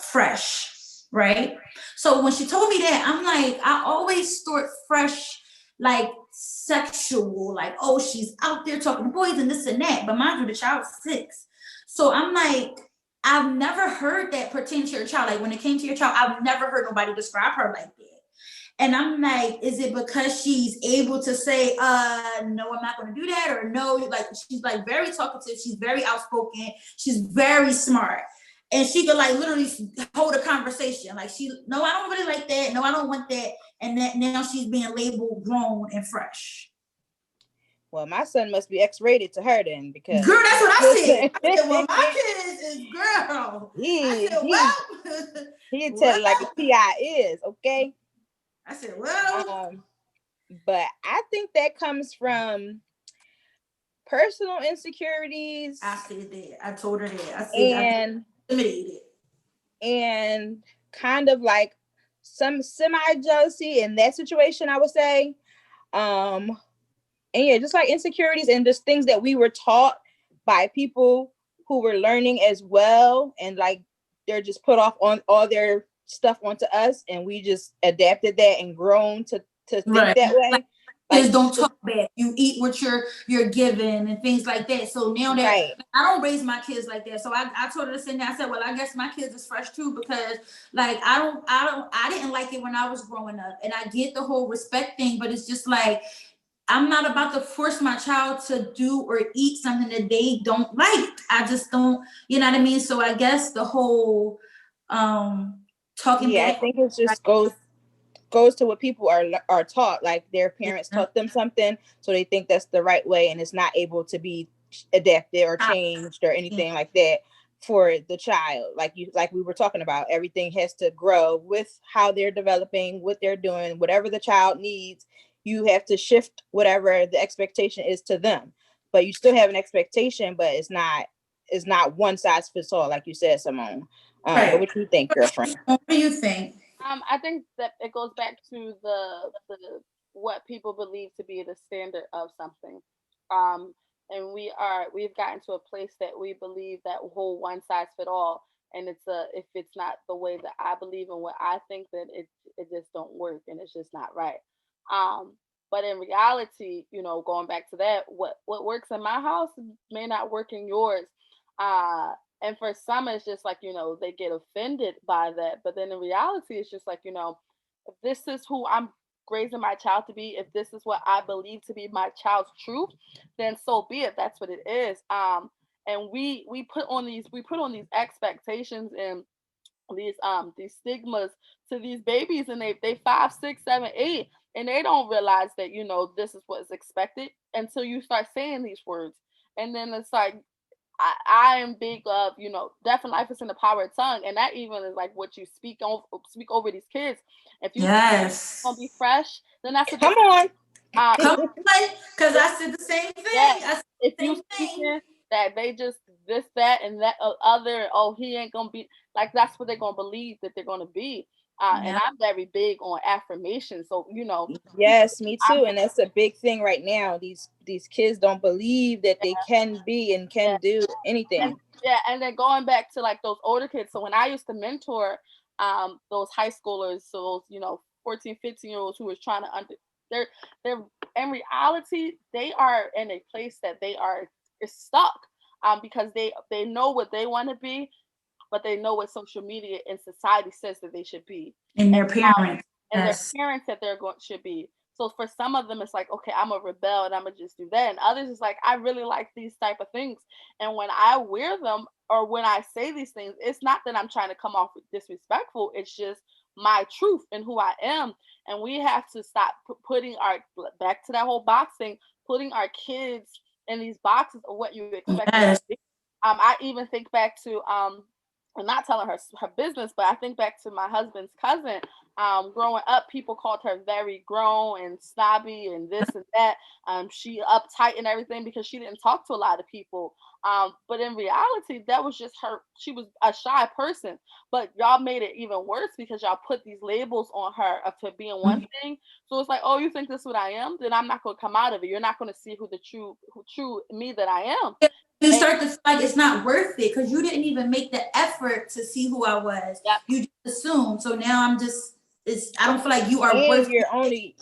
fresh, right? So when she told me that, I'm like, I always thought fresh like sexual, like, oh, she's out there talking to boys and this and that. But mind you, the child's 6. So I'm like, I've never heard that pertain to your child. Like, when it came to your child, I've never heard nobody describe her like that. And I'm like, is it because she's able to say, no, I'm not going to do that? Or no, like, she's like very talkative. She's very outspoken. She's very smart. And she could like literally hold a conversation. Like, no, I don't really like that. No, I don't want that. And that now she's being labeled grown and fresh. Well, my son must be X-rated to her then, because girl, that's what I said. I said, well, my kids is girl. I said, well, he tell it like a PI is, okay? I said, well, but I think that comes from personal insecurities. I said that. I told her that. I said, and kind of like some semi jealousy in that situation, I would say. And yeah, just like insecurities and just things that we were taught by people who were learning as well, and like they're just put off on all their stuff onto us, and we just adapted that and grown to think that way. Kids don't talk back. You eat what you're given and things like that. So now that I don't raise my kids like that. So I told her to sit there. I said, well, I guess my kids is fresh too, because like I didn't like it when I was growing up. And I get the whole respect thing, but it's just like I'm not about to force my child to do or eat something that they don't like. I just don't, you know what I mean? So I guess the whole talking back. I think it just goes to what people are taught, like their parents taught them something, so they think that's the right way, and it's not able to be adapted or changed or anything like that for the child. Like we were talking about, everything has to grow with how they're developing, what they're doing, whatever the child needs. You have to shift whatever the expectation is to them, but you still have an expectation, but it's not one size fits all, like you said, Simone. But what do you think, girlfriend? What do you think? I think that it goes back to the what people believe to be the standard of something. And we've gotten to a place that we believe that whole one size fit all. And if it's not the way that I believe and what I think, that it just don't work, and it's just not right. But in reality, going back to that, what works in my house may not work in yours. And for some, it's just like, they get offended by that. But then in reality, it's just like, if this is who I'm raising my child to be, if this is what I believe to be my child's truth, then so be it. That's what it is. And we put on these expectations and these stigmas to these babies, and they 5, 6, 7, 8, and they don't realize that this is what is expected until you start saying these words. And then it's like, I am big of, death and life is in the power of tongue. And that even is like what you speak over these kids. If you gonna be fresh, then that's a come on. Come on, because I said the same thing. Yeah. If you speaking that they just this, that, and that other, he ain't gonna be like, that's what they're gonna believe that they're gonna be. And I'm very big on affirmation. So, yes, me too. And that's a big thing right now. These kids don't believe that they can be and can do anything. And then going back to like those older kids. So when I used to mentor those high schoolers, so those, 14, 15-year-olds who was trying to they're in reality, they are in a place that they are stuck because they know what they want to be, but they know what social media and society says that they should be, and their parents, their parents that should be. So for some of them, it's like, okay, I'm a rebel and I'm gonna just do that. And others is like, I really like these type of things. And when I wear them or when I say these things, it's not that I'm trying to come off disrespectful. It's just my truth and who I am. And we have to stop putting back to that whole box thing, putting our kids in these boxes of what you expect them to be. I even think back to I'm not telling her business, but I think back to my husband's cousin. Growing up, people called her very grown and snobby and this and that. She uptight and everything because she didn't talk to a lot of people. But in reality, that was just her. She was a shy person. But y'all made it even worse because y'all put these labels on her to being one thing. So it's like, oh, you think this is what I am? Then I'm not going to come out of it. You're not going to see who true me that I am. You start to feel like it's not worth it because you didn't even make the effort to see who I was. Yep. You just assumed. So now I don't feel like you are worth it.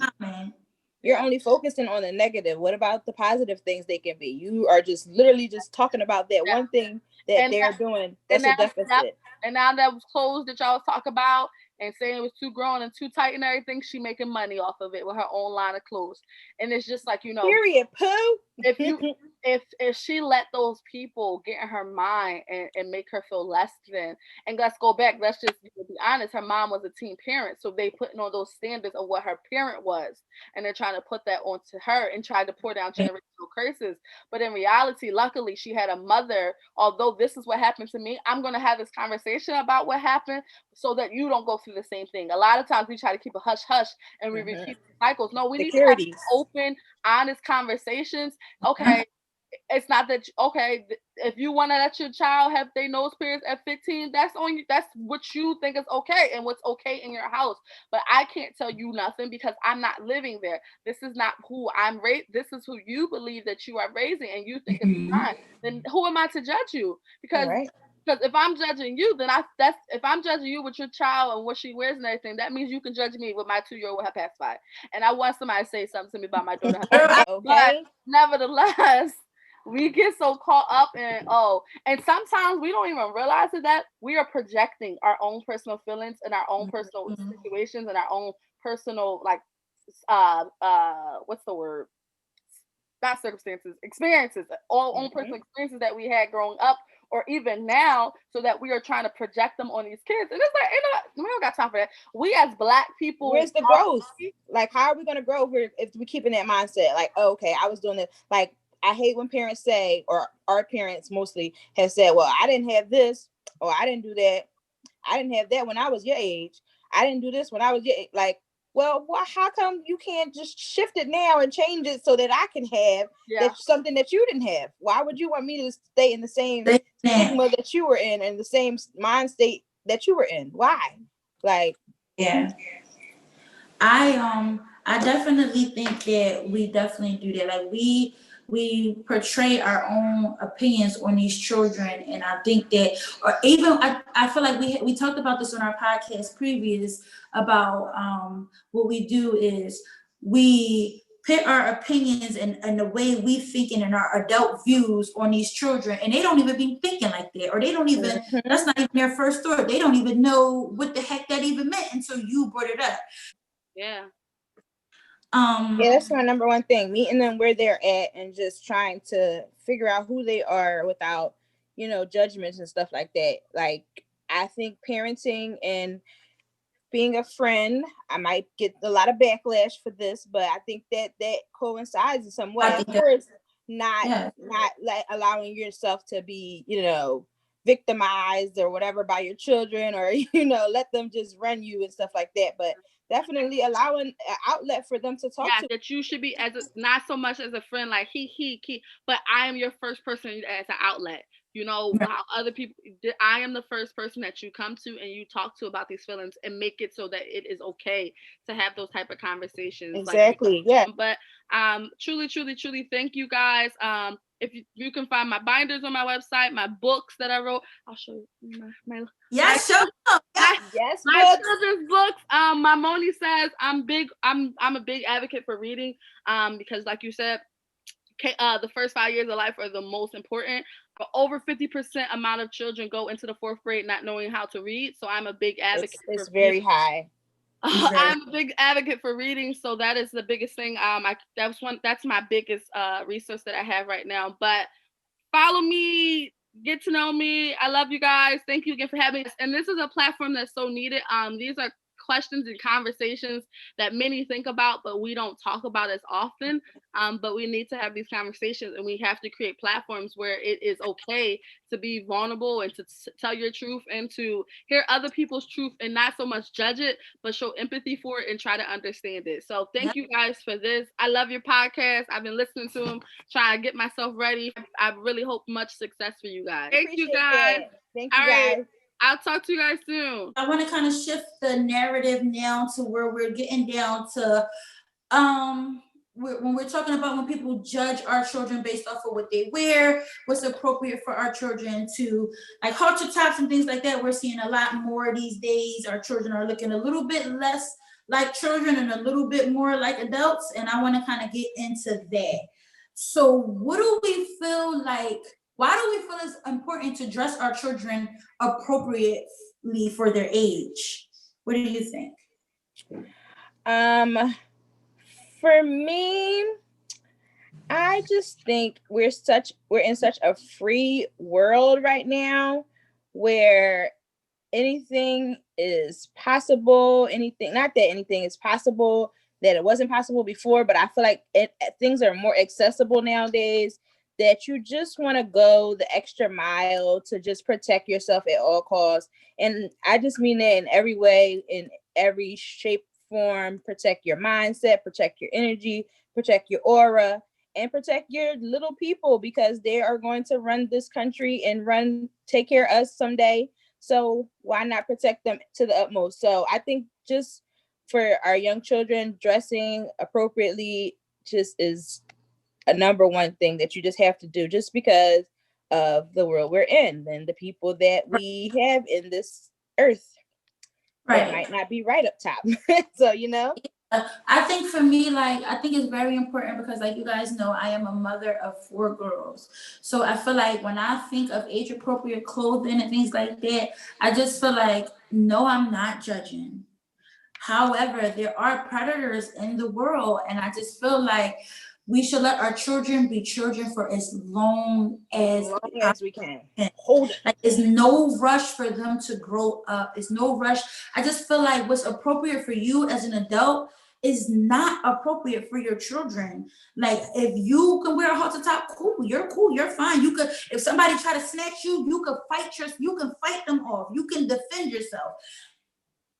You're only focusing on the negative. What about the positive things they can be? You are just literally just talking about that one thing that they're doing. That's a deficit. And now that was clothes that y'all talk about and saying it was too grown and too tight and everything, she making money off of it with her own line of clothes. And it's just like, period, poo. If she let those people get in her mind and make her feel less than, and let's go back, let's just be honest, her mom was a teen parent, so they putting on those standards of what her parent was, and they're trying to put that onto her and try to pour down generational curses. But in reality, luckily, she had a mother. Although this is what happened to me, I'm going to have this conversation about what happened so that you don't go through the same thing. A lot of times we try to keep a hush hush and we repeat cycles. No, we need to have open, honest conversations. Okay, it's not that, okay, if you want to let your child have their nose pierced at 15, that's on you. That's what you think is okay and what's okay in your house. But I can't tell you nothing because I'm not living there. This is not who I'm raised. This is who you believe that you are raising and you think it's fine. Then who am I to judge you? Because if I'm judging you, then if I'm judging you with your child and what she wears and everything, that means you can judge me with my 2-year-old with her pacifier. And I want somebody to say something to me about my daughter. But nevertheless, we get so caught up in, and sometimes we don't even realize that we are projecting our own personal feelings and our own personal situations and our own personal, like, what's the word? Not circumstances, experiences, all own personal experiences that we had growing up or even now, so that we are trying to project them on these kids. And it's like, we don't got time for that. We as Black people, where's the growth? Like, how are we going to grow if we keep in that mindset? Like, oh, okay, I was doing it. Like, I hate when parents say, or our parents mostly have said, well, I didn't have this, or I didn't do that. I didn't have that when I was your age. I didn't do this when I was your age. Like, well, how come you can't just shift it now and change it so that I can have that's something that you didn't have? Why would you want me to stay in the same stigma that you were in and the same mind state that you were in? Why? Like, I definitely think that we definitely do that. Like, we portray our own opinions on these children, and I think that, or even I feel like we talked about this on our podcast previous about what we do is we put our opinions and the way we thinking and our adult views on these children, and they don't even be thinking like that, or they don't even that's not even their first thought. They don't even know what the heck that even meant until you brought it up. Yeah, that's my number one thing, meeting them where they're at and just trying to figure out who they are without, judgments and stuff like that. Like, I think parenting and being a friend, I might get a lot of backlash for this, but I think that coincides in some way. Of course, not like allowing yourself to be, victimized or whatever by your children, or let them just run you and stuff like that. But definitely allowing an outlet for them to talk to. That you should be not so much as a friend, like he, but I am your first person as an outlet. How other people, I am the first person that you come to and you talk to about these feelings and make it so that it is okay to have those type of conversations. Exactly. But truly, truly, truly, thank you guys. If you can find my binders on my website, my books that I wrote, I'll show you my children's books. My Moni says I'm a big advocate for reading, because like you said, the first 5 years of life are the most important. But over 50% amount of children go into the 4th grade not knowing how to read. So I'm a big advocate. It's very high. I'm a big advocate for reading, so that is the biggest thing. That's my biggest resource that I have right now. But follow me, get to know me. I love you guys. Thank you again for having us. And this is a platform that's so needed. These are questions and conversations that many think about, but we don't talk about as often. But we need to have these conversations, and we have to create platforms where it is okay to be vulnerable and to tell your truth and to hear other people's truth and not so much judge it, but show empathy for it and try to understand it. So thank you guys for this. I love your podcast. I've been listening to them, trying to get myself ready. I really hope much success for you guys. Thank you guys. Thank you guys. I'll talk to you guys soon. I want to kind of shift the narrative now to where we're getting down to when we're talking about when people judge our children based off of what they wear, what's appropriate for our children to, like, halter tops and things like that. We're seeing a lot more these days. Our children are looking a little bit less like children and a little bit more like adults, and I want to kind of get into that. So what do we feel like? Why do we feel it's important to dress our children appropriately for their age? What do you think? For me, I just think we're in such a free world right now where anything is possible. Not that anything is possible that it wasn't possible before, but I feel like things are more accessible nowadays, that you just want to go the extra mile to just protect yourself at all costs. And I just mean that in every way, in every shape, form. Protect your mindset, protect your energy, protect your aura. and protect your little people, because they are going to run this country and take care of us someday. So why not protect them to the utmost? So I think just for our young children, dressing appropriately just is a number one thing that you just have to do, just because of the world we're in and the people that we have in this earth. That might not be right up top. So, I think for me, like, I think it's very important because, like, you guys know, I am a mother of 4 girls. So I feel like when I think of age appropriate clothing and things like that, I just feel like, no, I'm not judging. However, there are predators in the world, and I just feel like we should let our children be children for as long as we can. Hold it. Like, there's no rush for them to grow up. There's no rush. I just feel like what's appropriate for you as an adult is not appropriate for your children. Like, if you can wear a halter top, cool, you're fine. You could, if somebody try to snatch you, you can fight them off. You can defend yourself.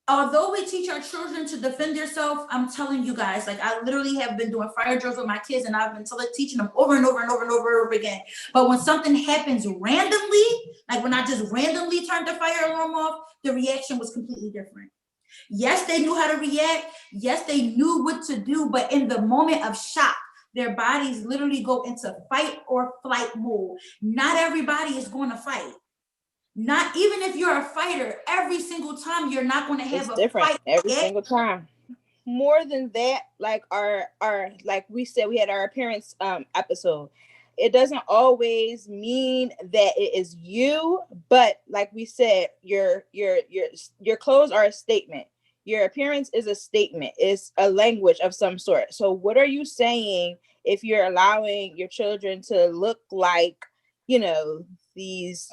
Although we teach our children to defend themselves, I'm telling you guys, like, I literally have been doing fire drills with my kids, and I've been teaching them over and over and over and over again. But when something happens randomly, like when I just randomly turned the fire alarm off, the reaction was completely different. Yes, they knew how to react. Yes, they knew what to do. But in the moment of shock, their bodies literally go into fight or flight mode. Not everybody is going to fight. Not even if you're a fighter, every single time you're not going to have a fight every single time. More than that, like our like we said, we had our appearance episode. It doesn't always mean that it is you, but like we said, your clothes are a statement. Your appearance is a statement. It's a language of some sort. So what are you saying if you're allowing your children to look like, these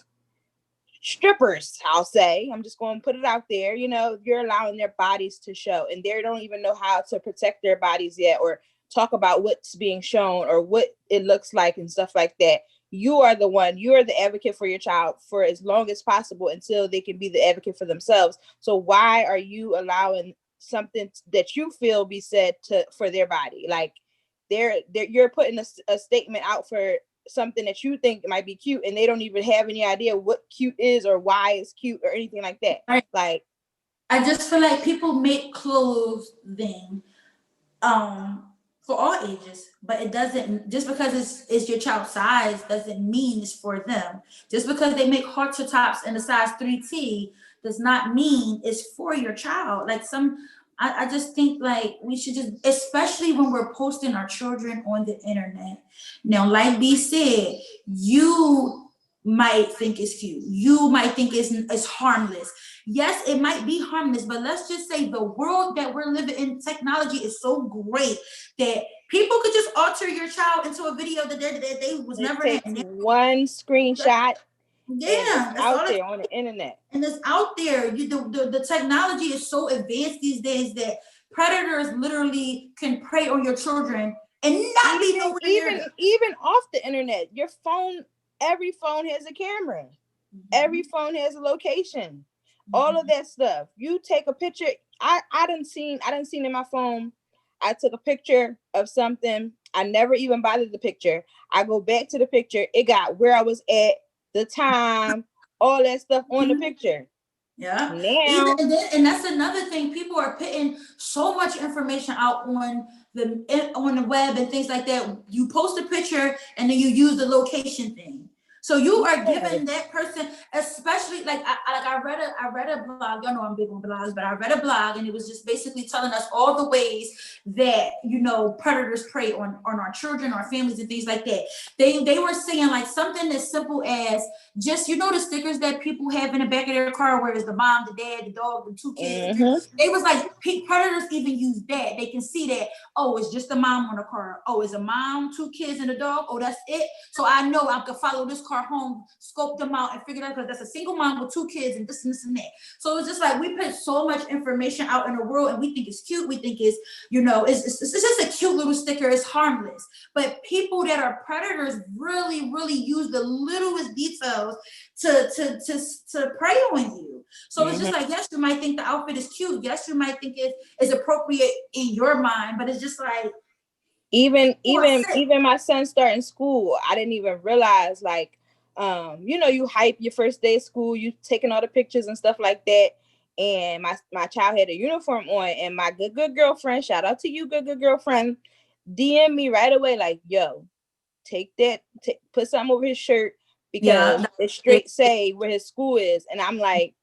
strippers, I'll say, I'm just going to put it out there, you're allowing their bodies to show, and they don't even know how to protect their bodies yet, or talk about what's being shown or what it looks like and stuff like that. You are the advocate for your child for as long as possible until they can be the advocate for themselves. So why are you allowing something that you feel be said for their body? Like, you're putting a statement out for something that you think might be cute, and they don't even have any idea what cute is or why it's cute or anything like that. Right. Like, I just feel like people make clothing for all ages, but it doesn't, just because it's your child's size doesn't mean it's for them. Just because they make halter tops in the size 3T does not mean it's for your child. Like, I just think, like, we should just, especially when we're posting our children on the internet. Now, like B said, you might think it's cute. You might think it's harmless. Yes, it might be harmless, but let's just say the world that we're living in, technology is so great that people could just alter your child into a video that they was never in. One screenshot. Yeah, it's out there on the internet, and it's out there. The technology is so advanced these days that predators literally can prey on your children and not be nowhere near. Even off the internet, your phone. Every phone has a camera. Mm-hmm. Every phone has a location. Mm-hmm. All of that stuff. You take a picture. I done seen in my phone. I took a picture of something. I never even bothered the picture. I go back to the picture. It got where I was at, the time, all that stuff on the picture. Yeah. Now, and that's another thing. People are putting so much information out on the web and things like that. You post a picture and then you use the location thing. So you are giving that person, especially like I read a blog. Y'all know I'm big on blogs, but I read a blog and it was just basically telling us all the ways that predators prey on our children, our families, and things like that. They were saying, like, something as simple as just the stickers that people have in the back of their car where it's the mom, the dad, the dog, the 2 kids. Mm-hmm. They was like, predators even use that. They can see that, oh, it's just the mom on the car. Oh, it's a mom, 2 kids, and a dog. Oh, that's it. So I know I could follow this car home, scope them out, and figure out, because that's a single mom with 2 kids and this and this and that. So it's just like we put so much information out in the world, and we think it's cute. We think it's it's just a cute little sticker. It's harmless. But people that are predators really, really use the littlest details to prey on you. So it's just like, yes, you might think the outfit is cute. Yes, you might think it is appropriate in your mind, but it's just like, Even my son starting school, I didn't even realize, like, you hype your first day of school, you taking all the pictures and stuff like that. And my child had a uniform on, and my good girlfriend, shout out to you, good girlfriend, DM me right away, like, yo, take that, put something over his shirt, because Yeah. it straight say where his school is. And I'm like,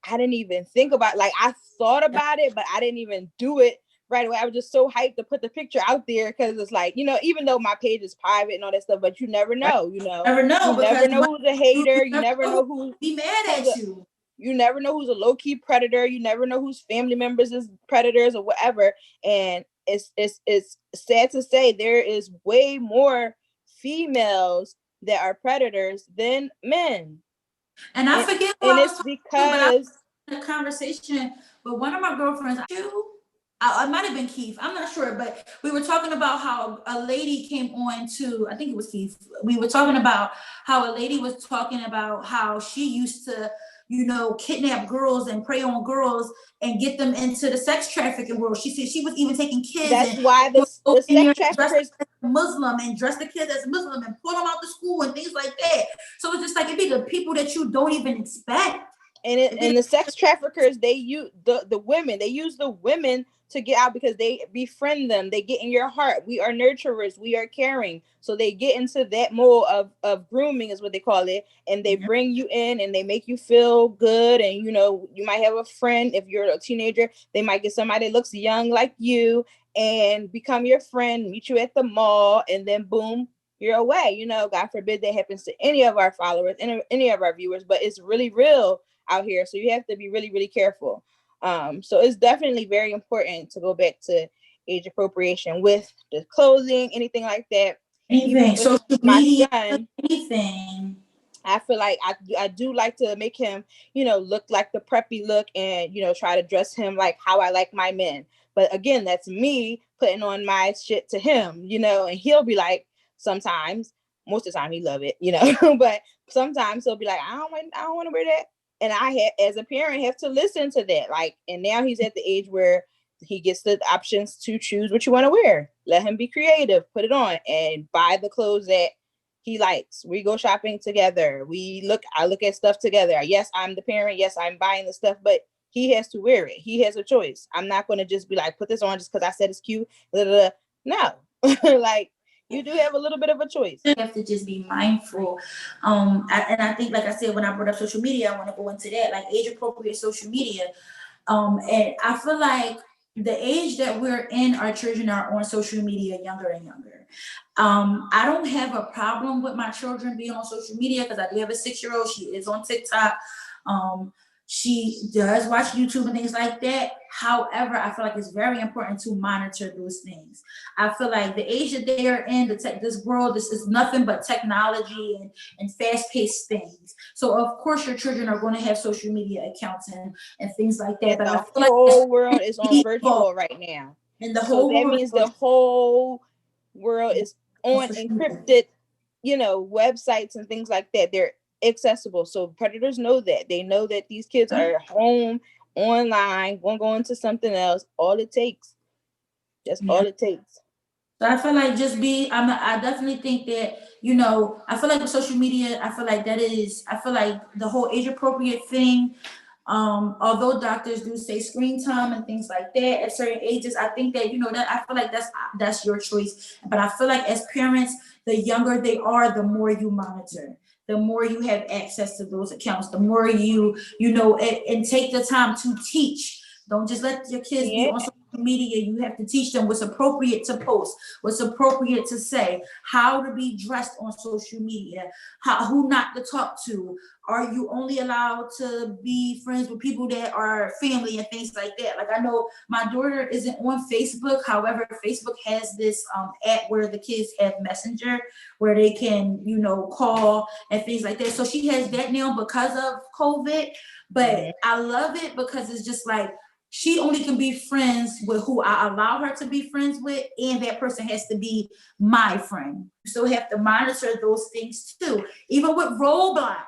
I didn't even think about, like, I thought about it, but I didn't even do it right away. I was just so hyped to put the picture out there, because it's like, even though my page is private and all that stuff, but you never know, Never know, you because never know who's a hater, you never know who be mad at you. You never know who's a low-key predator, you never know whose family members is predators or whatever. And it's sad to say, there is way more females that are predators than men. And I forget who and I was it's talking to, but I because was in a conversation with one of my girlfriends. I might have been Keith, I'm not sure, but we were talking about how a lady came on to, I think it was Keith. We were talking about how a lady was talking about how she used to, kidnap girls and prey on girls and get them into the sex trafficking world. She said she was even taking kids, that's and why the sex traffickers Muslim and dress the kids as Muslim and pull them out to school and things like that. So it's just like, it be the people that you don't even expect. And the sex traffickers, they use the women. They use the women to get out, because they befriend them. They get in your heart. We are nurturers. We are caring. So they get into that mold of grooming, is what they call it. And they bring you in, and they make you feel good. And, you might have a friend. If you're a teenager, they might get somebody that looks young like you and become your friend, meet you at the mall, and then boom, you're away. God forbid that happens to any of our followers, any of our viewers, but it's really real out here. So you have to be really, really careful. So it's definitely very important to go back to age appropriation with the clothing, anything like that. Anything, social media, son, anything. I feel like I do like to make him, look like the preppy look, and, try to dress him like how I like my men. But again, that's me putting on my shit to him, and he'll be like, sometimes, most of the time he love it, but sometimes he'll be like, I don't want to wear that. And I, as a parent, have to listen to that. Like, and now he's at the age where he gets the options to choose what you want to wear. Let him be creative, put it on, and buy the clothes that he likes. We go shopping together. I look at stuff together. Yes, I'm the parent. Yes, I'm buying the stuff, but he has to wear it. He has a choice. I'm not going to just be like, put this on just because I said it's cute. Blah, blah, blah. No, like, you do have a little bit of a choice. You have to just be mindful. And I think, like I said, when I brought up social media, I want to go into that, like age appropriate social media. And I feel like the age that we're in, our children are on social media younger and younger. I don't have a problem with my children being on social media, because I do have a 6-year-old. She is on TikTok. She does watch YouTube and things like that. However, I feel like it's very important to monitor those things. I feel like the age that they are in, this world, this is nothing but technology and fast-paced things. So of course your children are going to have social media accounts and things like that. But the I feel whole world is on virtual right now. And the whole that means the whole world is on encrypted, websites and things like that. They're accessible. So predators know that. They know that these kids are home, online, won't go into something else. All it takes. That's all it takes. So I feel like I definitely think that, I feel like with social media, I feel like the whole age appropriate thing, although doctors do say screen time and things like that at certain ages, I think that, that I feel like that's your choice. But I feel like as parents, the younger they are, the more you monitor, the more you have access to those accounts, the more you and take the time to teach. Don't just let your kids be on social media. You have to teach them what's appropriate to post, what's appropriate to say, how to be dressed on social media, who not to talk to. Are you only allowed to be friends with people that are family and things like that? Like, I know my daughter isn't on Facebook. However, Facebook has this app where the kids have Messenger, where they can, call and things like that. So she has that now because of COVID. But I love it because it's just like, she only can be friends with who I allow her to be friends with, and that person has to be my friend. You still have to monitor those things too. Even with Roblox,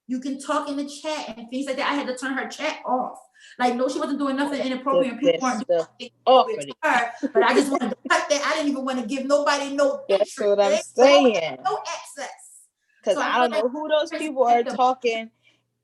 You can talk in the chat and things like that. I had to turn her chat off. Like, no, she wasn't doing nothing inappropriate. People weren't doing nothing inappropriate to her, but I just wanted to cut that. I didn't even want to give nobody no That's entry. what I'm saying. No access. Because So I don't know who those people are talking.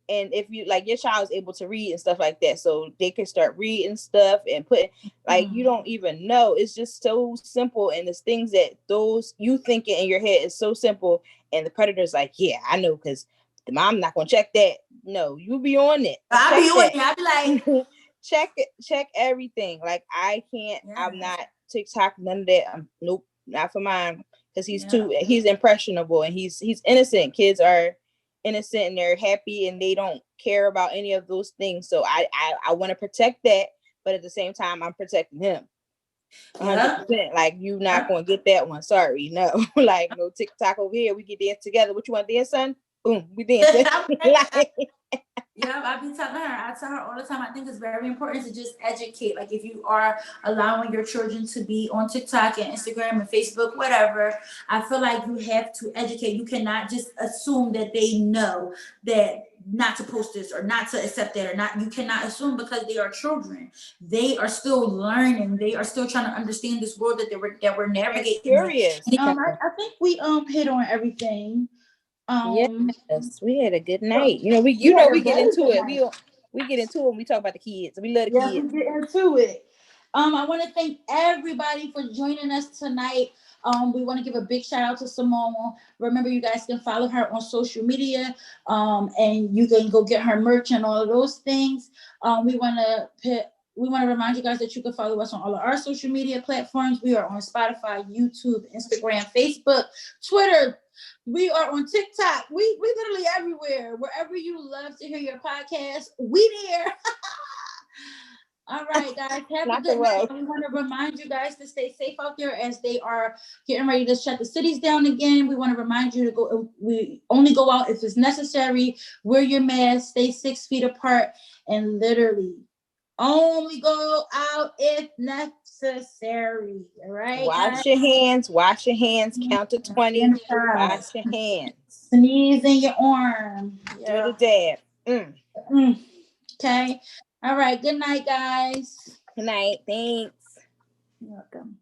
And if you like your child is able to read and stuff like that, so they can start reading stuff and put like you don't even know. It's just so simple, and it's things that those you thinking in your head is so simple, and the predator's like, yeah, I know, because the mom not gonna check that. No, you be on it. I'll be on it. I'll be like, check it, check everything. Like I can't. Yeah. I'm not TikTok. None of that. Nope, not for mine. Because he's impressionable and he's innocent. Kids are innocent and they're happy and they don't care about any of those things. So I want to protect that, but at the same time I'm protecting him 100%. Like you not gonna get that one. Sorry, no. Like no TikTok over here. We get dance together. What you want to dance, son? Boom, we dancing. Yeah, I be telling her. I tell her all the time. I think it's very important to just educate. Like if you are allowing your children to be on TikTok and Instagram and Facebook, whatever, I feel like you have to educate. You cannot just assume that they know that not to post this or not to accept that or not. You cannot assume because they are children. They are still learning. They are still trying to understand this world that we're navigating. Curious. I think we hit on everything. Yes, we had a good night. You know, we get into it. We get into it when we talk about the kids. We love the kids. We get into it. I want to thank everybody for joining us tonight. We want to give a big shout out to Simone. Remember, you guys can follow her on social media, and you can go get her merch and all of those things. We want to remind you guys that you can follow us on all of our social media platforms. We are on Spotify, YouTube, Instagram, Facebook, Twitter. We are on TikTok. We literally everywhere. Wherever you love to hear your podcast, we there. All right, guys. Have a good night. We want to remind you guys to stay safe out there as they are getting ready to shut the cities down again. We want to remind you to go. We only go out if it's necessary. Wear your mask. Stay 6 feet apart, and literally only go out if necessary. All right. Wash your hands. Count to 20. Wash your hands. Sneeze in your arm. Do the dab. Okay. All right. Good night, guys. Good night. Thanks. You're welcome.